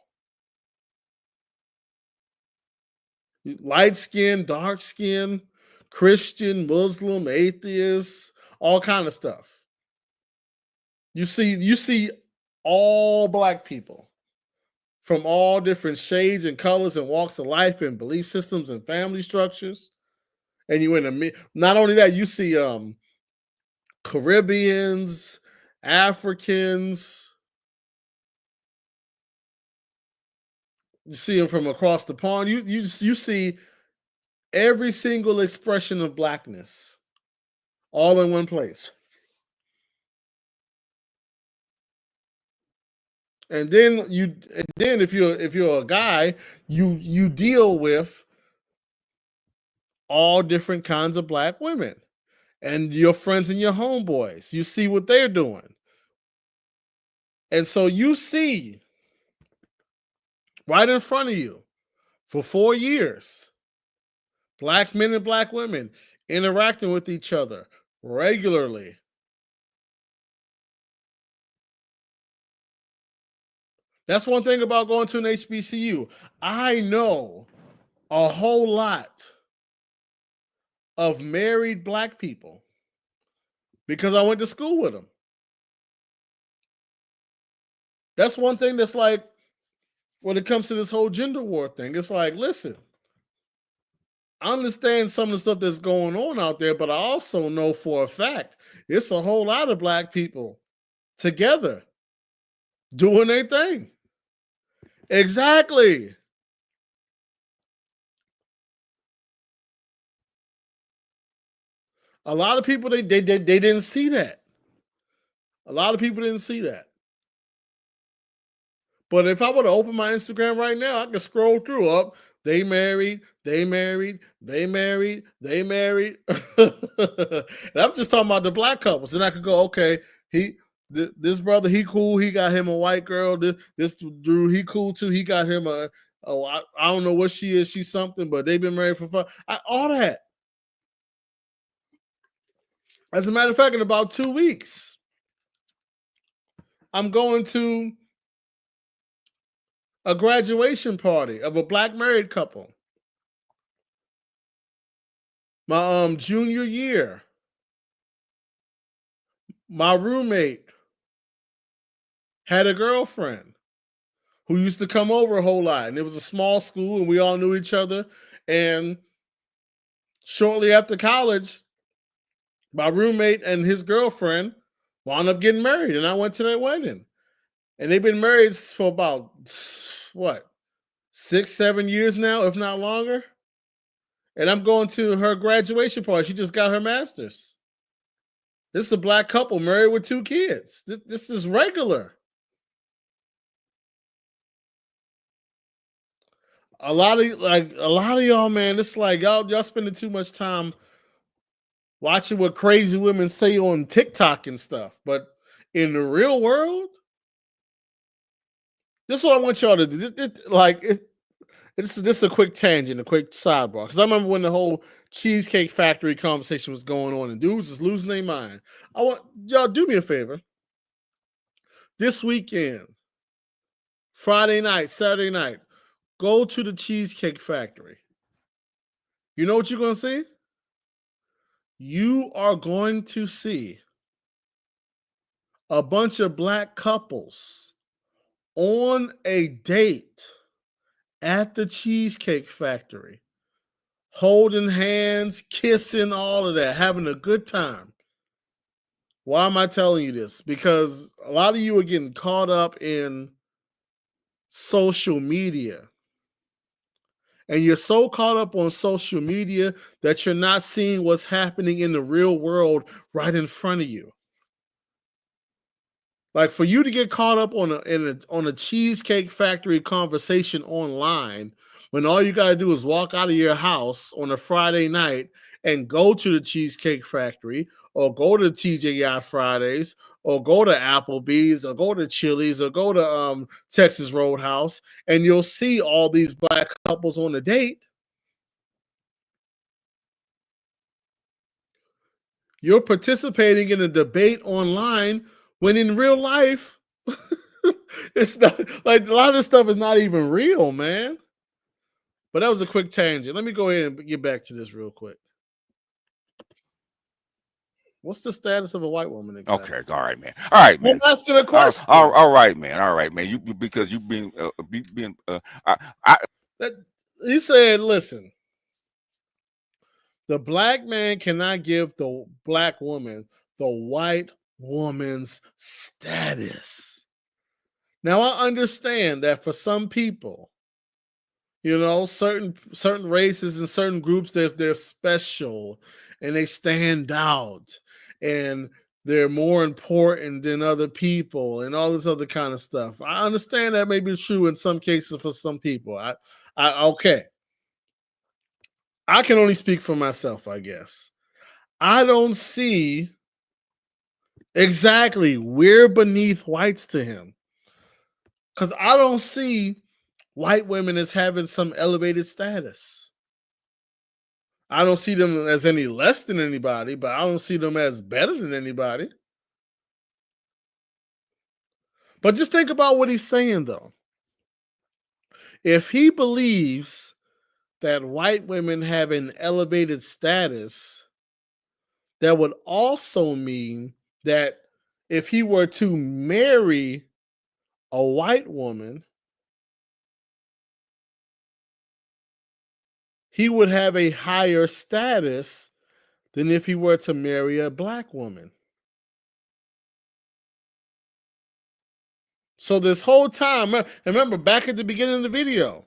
Light skin, dark skin, Christian, Muslim, atheist, all kind of stuff. You see all black people from all different shades and colors and walks of life and belief systems and family structures. And not only that, you see Caribbeans, Africans. You see them from across the pond. You see every single expression of blackness all in one place. And then if you're a guy, you deal with all different kinds of black women and your friends and your homeboys. You see what they're doing. And so you see right in front of you for 4 years, black men and black women interacting with each other regularly. That's one thing about going to an HBCU. I know a whole lot of married black people because I went to school with them. That's one thing that's like, when it comes to this whole gender war thing, it's like, listen, I understand some of the stuff that's going on out there, but I also know for a fact it's a whole lot of black people together doing their thing. Exactly. A lot of people, they didn't see that. A lot of people didn't see that. But if I were to open my Instagram right now, I can scroll through up They married, they married, they married, they married. And I'm just talking about the black couples. Then I could go, okay, this brother, he cool. He got him a white girl. This dude, he cool too. He got him I don't know what she is. She's something, but they've been married for fun. All that. As a matter of fact, in about 2 weeks, I'm going to a graduation party of a black married couple. My junior year, my roommate had a girlfriend who used to come over a whole lot. And it was a small school and we all knew each other. And shortly after college, my roommate and his girlfriend wound up getting married. And I went to their wedding. And they've been married for about, 6-7 years now, if not longer. And I'm going to her graduation party. She just got her master's. This is a black couple married with 2 kids. This is regular. A lot of y'all, man, it's like y'all spending too much time watching what crazy women say on TikTok and stuff. But in the real world, this is what I want y'all to do. This is a quick tangent, a quick sidebar. Because I remember when the whole Cheesecake Factory conversation was going on and dudes was losing their mind. I want y'all do me a favor. This weekend, Friday night, Saturday night, go to the Cheesecake Factory. You know what you're going to see? You are going to see a bunch of black couples on a date at the Cheesecake Factory, holding hands, kissing, all of that, having a good time. Why am I telling you this? Because a lot of you are getting caught up in social media. And you're so caught up on social media that you're not seeing what's happening in the real world right in front of you. Like for you to get caught up on a Cheesecake Factory conversation online when all you got to do is walk out of your house on a Friday night and go to the Cheesecake Factory or go to TGI Fridays or go to Applebee's or go to Chili's or go to Texas Roadhouse, and you'll see all these black couples on a date. You're participating in a debate online when in real life, it's not like a lot of this stuff is not even real, man. But that was a quick tangent. Let me go ahead and get back to this real quick. What's the status of a white woman? Exactly? Okay, all right, man. All right, man. I'm asking a question. All right, man. All right, man. He said, listen, the black man cannot give the black woman the white woman's status. Now, I understand that for some people, you know, certain races and certain groups, they're special and they stand out and they're more important than other people and all this other kind of stuff. I understand that may be true in some cases for some people. Okay. I can only speak for myself, I guess. I don't see exactly we're beneath whites to him. Because I don't see white women as having some elevated status. I don't see them as any less than anybody, but I don't see them as better than anybody. But just think about what he's saying, though. If he believes that white women have an elevated status, that would also mean that if he were to marry a white woman, he would have a higher status than if he were to marry a black woman. So this whole time, remember back at the beginning of the video,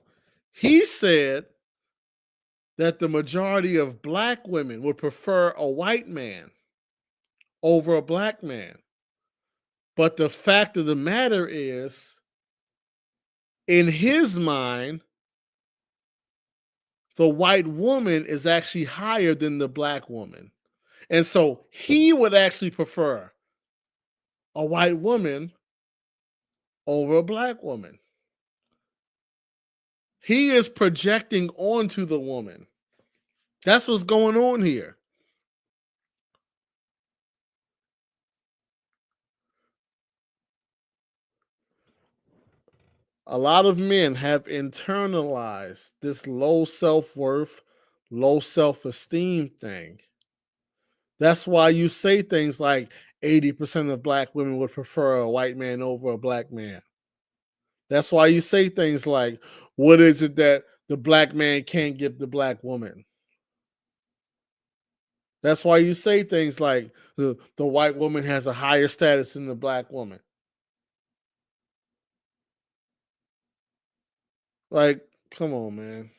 he said that the majority of black women would prefer a white man over a black man. But the fact of the matter is, in his mind, the white woman is actually higher than the black woman. And so he would actually prefer a white woman over a black woman. He is projecting onto the woman. That's what's going on here. A lot of men have internalized this low self-worth, low self-esteem thing. That's why you say things like 80% of black women would prefer a white man over a black man. That's why you say things like, what is it that the black man can't give the black woman? That's why you say things like the white woman has a higher status than the black woman. Like, come on, man.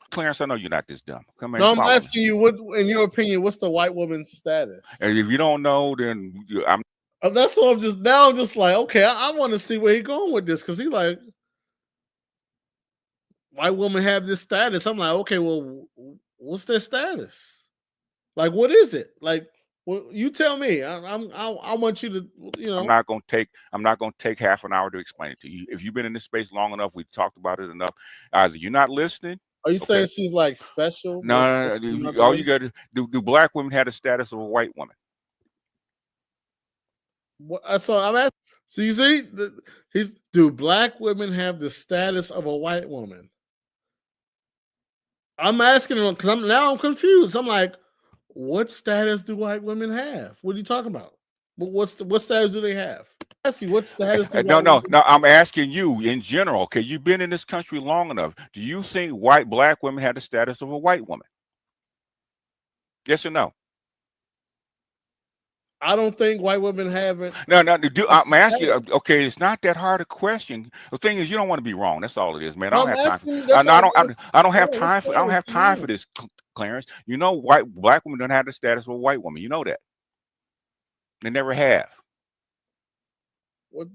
Clarence, I know you're not this dumb. Come No, and I'm follow asking me. you, what, in your opinion, what's the white woman's status? And if you don't know, then I'm. That's what I'm just like, okay, I want to see where he's going with this, because he like, white women have this status. I'm like, okay, well, what's their status? Like, what is it? Like, well, you tell me. I want you to, you know. I'm not gonna take half an hour to explain it to you. If you've been in this space long enough, we talked about it enough. Either you're not listening. Are you saying she's like special? No. All you got to do black women have the status of a white woman? So I'm asking. So you see, do black women have the status of a white woman? I'm asking him because I'm confused. I'm like, what status do white women have? What are you talking about? What status do they have? I see. What status do No. I'm asking you in general. Okay, you've been in this country long enough. Do you think black women have the status of a white woman? Yes or no? I don't think white women have it. No. I'm asking you. Okay, it's not that hard a question. The thing is, you don't want to be wrong. That's all it is, man. I don't have time. I don't have time for. I don't have time for this, Clarence. You know, black women don't have the status of a white woman. You know that. They never have. What?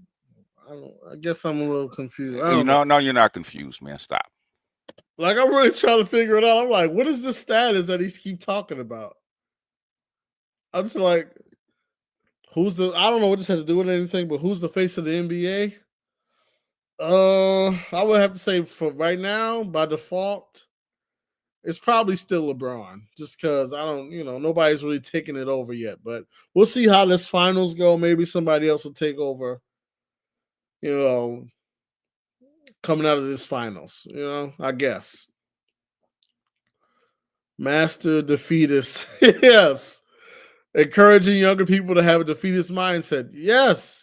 I guess I'm a little confused. No, you're not confused, man. Stop. Like, I'm really trying to figure it out. I'm like, what is the status that he keep talking about? I'm just like, I don't know what this has to do with anything, but who's the face of the NBA? I would have to say for right now, by default, it's probably still LeBron, just because nobody's really taking it over yet. But we'll see how this finals go. Maybe somebody else will take over, coming out of this finals, I guess. Master defeatist. Yes. Encouraging younger people to have a defeatist mindset. Yes.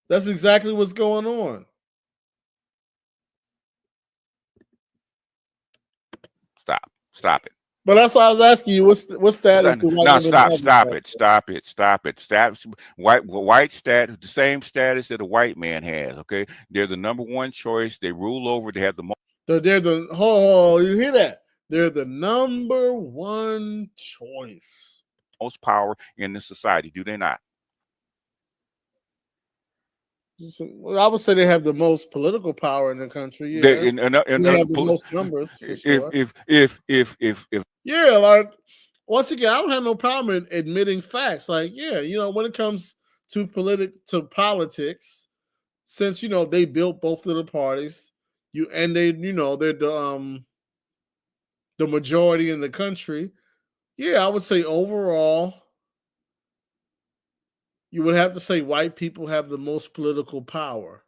That's exactly what's going on. Stop it. But that's why I was asking you, what status do white women have? Stop it. White status, the same status that a white man has. Okay, they're the number one choice. They rule over. They have the most. You hear that? They're the number one choice. Most power in the society, do they not? Well, I would say they have the most political power in the country. Yeah, they have the most numbers. For sure. If yeah, like, once again, I don't have no problem in admitting facts. Like, yeah, when it comes to politics, since they built both of the parties, they're the majority in the country. Yeah, I would say overall, you would have to say white people have the most political power.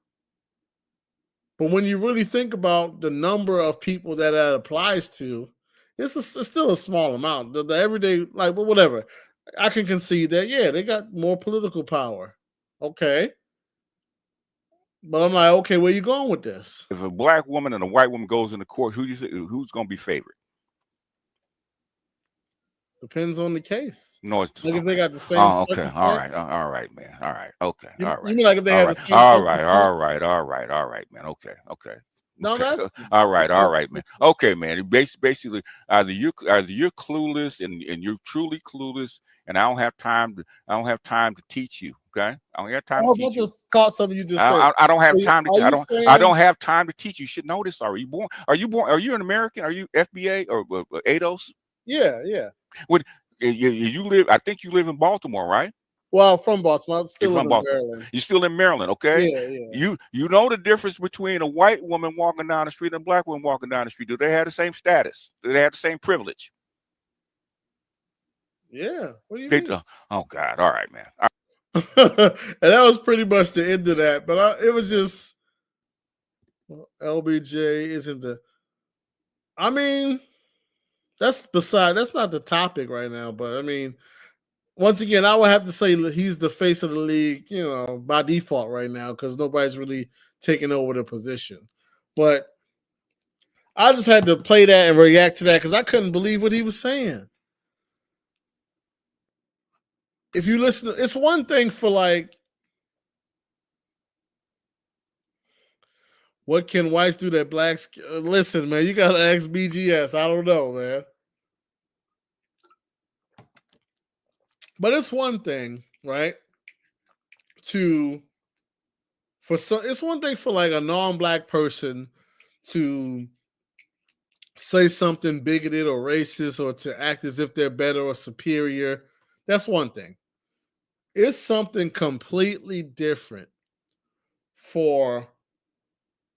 But when you really think about the number of people that applies to, it's still a small amount. The everyday, like, well, whatever. I can concede that, yeah, they got more political power. Okay. But I'm like, okay, where you going with this? If a black woman and a white woman goes into court, who's going to be favored? Depends on the case. No, it's like, if they got the same. Okay, all right, man. All right, okay, all right. You mean like if they have the same? All right, man. Okay. No, that's all right, man. Okay, man. Basically, either you're clueless and you're truly clueless, and I don't have time to teach you. Okay, I don't have time to Oh, I teach you. just caught something you just said. I don't have So time to. are I you don't. saying, I don't have time to teach you. You should know this. Are you born? Are you born? Are you an American? Are you FBA or ADOS? yeah, yeah. What you live? I think you live in Baltimore, right? Well, from Baltimore, I You're still live from in Baltimore. Maryland. You're still in Maryland, okay? Yeah, yeah. You know the difference between a white woman walking down the street and a black woman walking down the street. Do they have the same status? Do they have the same privilege? Yeah. What do you They mean? Oh God! All right, man. All And that was pretty much the end of that. But it was just LBJ isn't the. I mean, that's not the topic right now. But I mean, once again, I would have to say he's the face of the league, by default right now because nobody's really taking over the position. But I just had to play that and react to that because I couldn't believe what he was saying. If you listen, it's one thing for like, what can whites do that blacks? Listen, man, you gotta ask BGS. I don't know, man. But it's one thing, right? It's one thing for like a non-black person to say something bigoted or racist or to act as if they're better or superior. That's one thing. It's something completely different for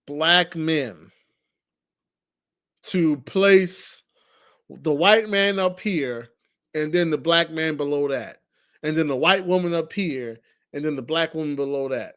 black men to place the white man up here and then the black man below that, and then the white woman up here and then the black woman below that.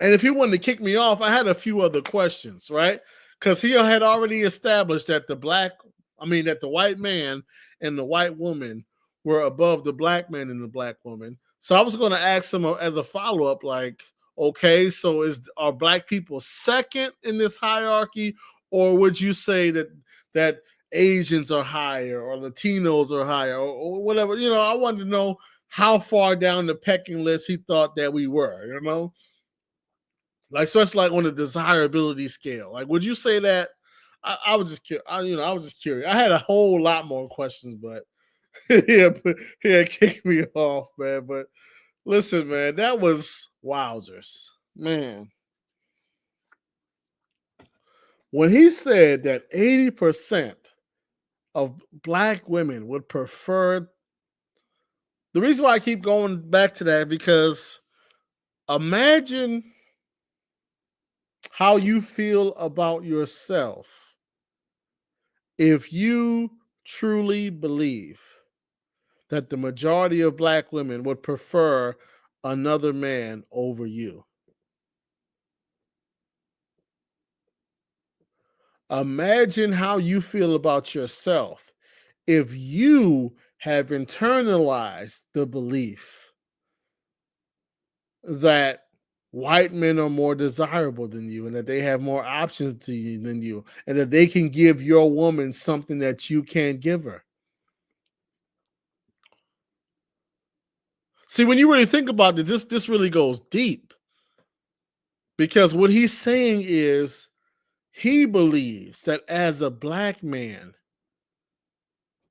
And if he wanted to kick me off, I had a few other questions, right? Because he had already established that that the white man and the white woman were above the black man and the black woman. So I was going to ask him as a follow-up, like, okay, so are black people second in this hierarchy, or would you say that Asians are higher or Latinos are higher or whatever? I wanted to know how far down the pecking list he thought that we were, like, especially like on the desirability scale. Like, would you say that? I was just curious. I was just curious. I had a whole lot more questions, but he had kicked me off, man. But listen, man, that was wowzers, man. When he said that 80% of black women would prefer, the reason why I keep going back to that, because imagine how you feel about yourself if you truly believe that the majority of black women would prefer another man over you. Imagine how you feel about yourself if you have internalized the belief that white men are more desirable than you and that they have more options than you and that they can give your woman something that you can't give her. See, when you really think about it, this really goes deep, because what he's saying is he believes that as a black man,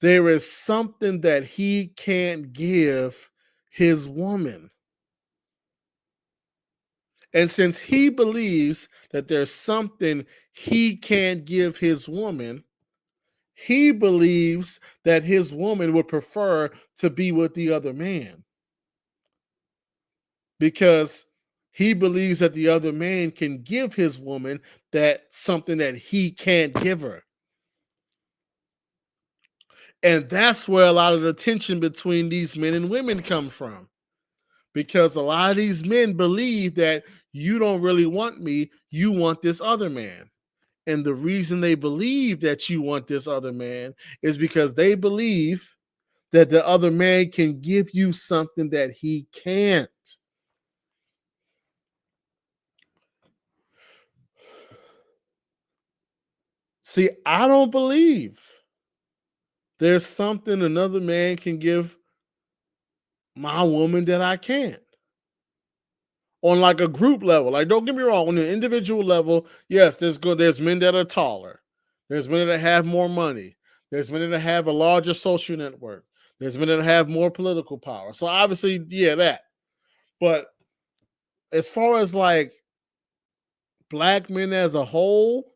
there is something that he can't give his woman. And since he believes that there's something he can't give his woman, he believes that his woman would prefer to be with the other man, because he believes that the other man can give his woman that something that he can't give her. And that's where a lot of the tension between these men and women come from. Because a lot of these men believe that you don't really want me, you want this other man. And the reason they believe that you want this other man is because they believe that the other man can give you something that he can't. See, I don't believe there's something another man can give my woman that I can't. On like a group level, like, don't get me wrong, on an individual level, yes, there's men that are taller, there's men that have more money, there's men that have a larger social network, there's men that have more political power. So obviously, yeah, that. But as far as like black men as a whole,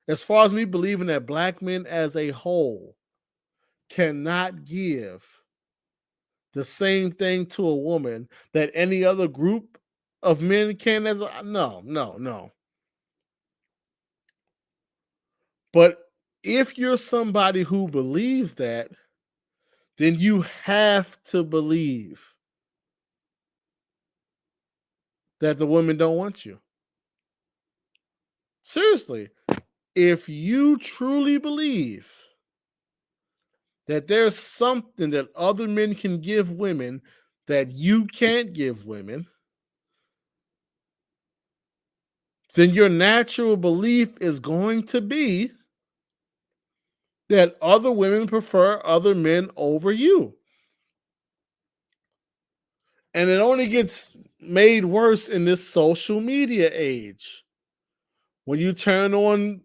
as far as me believing that black men as a whole cannot give the same thing to a woman that any other group of men can, as a, no. But if you're somebody who believes that, then you have to believe that the women don't want you. Seriously, if you truly believe that there's something that other men can give women that you can't give women, then your natural belief is going to be that other women prefer other men over you. And it only gets made worse in this social media age. When you turn on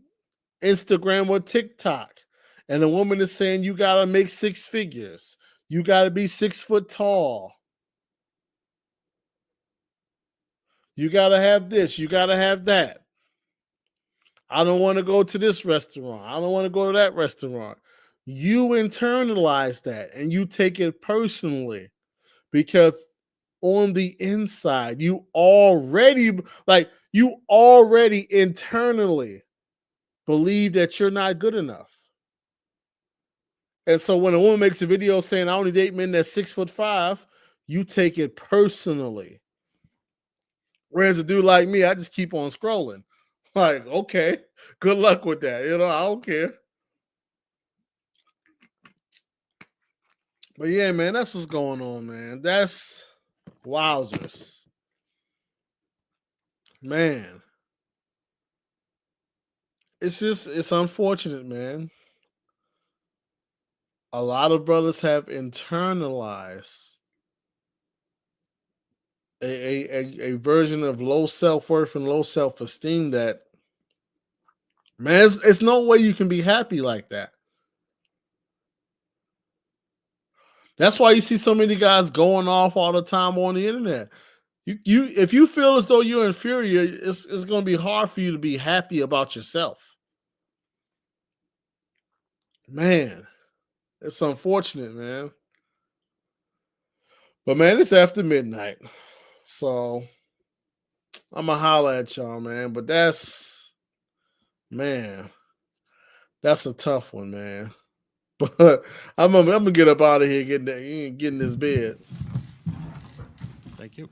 Instagram or TikTok and a woman is saying you got to make 6 figures, you got to be 6 foot tall, you got to have this, you got to have that. I don't want to go to this restaurant. I don't want to go to that restaurant. You internalize that and you take it personally because on the inside, you already internally believe that you're not good enough. And so when a woman makes a video saying I only date men that's 6'5", you take it personally. Whereas a dude like me, I just keep on scrolling. Like, okay, good luck with that. I don't care. But yeah, man, that's what's going on, man. That's wowzers. Man. It's unfortunate, man. A lot of brothers have internalized a version of low self-worth and low self-esteem that, man, it's no way you can be happy like that. That's why you see so many guys going off all the time on the internet. You if you feel as though you're inferior, it's going to be hard for you to be happy about yourself. Man, it's unfortunate, man. But man, it's after midnight. So I'm going to holler at y'all, man. But that's a tough one, man. But I'm gonna get up out of here, get in this bed. Thank you.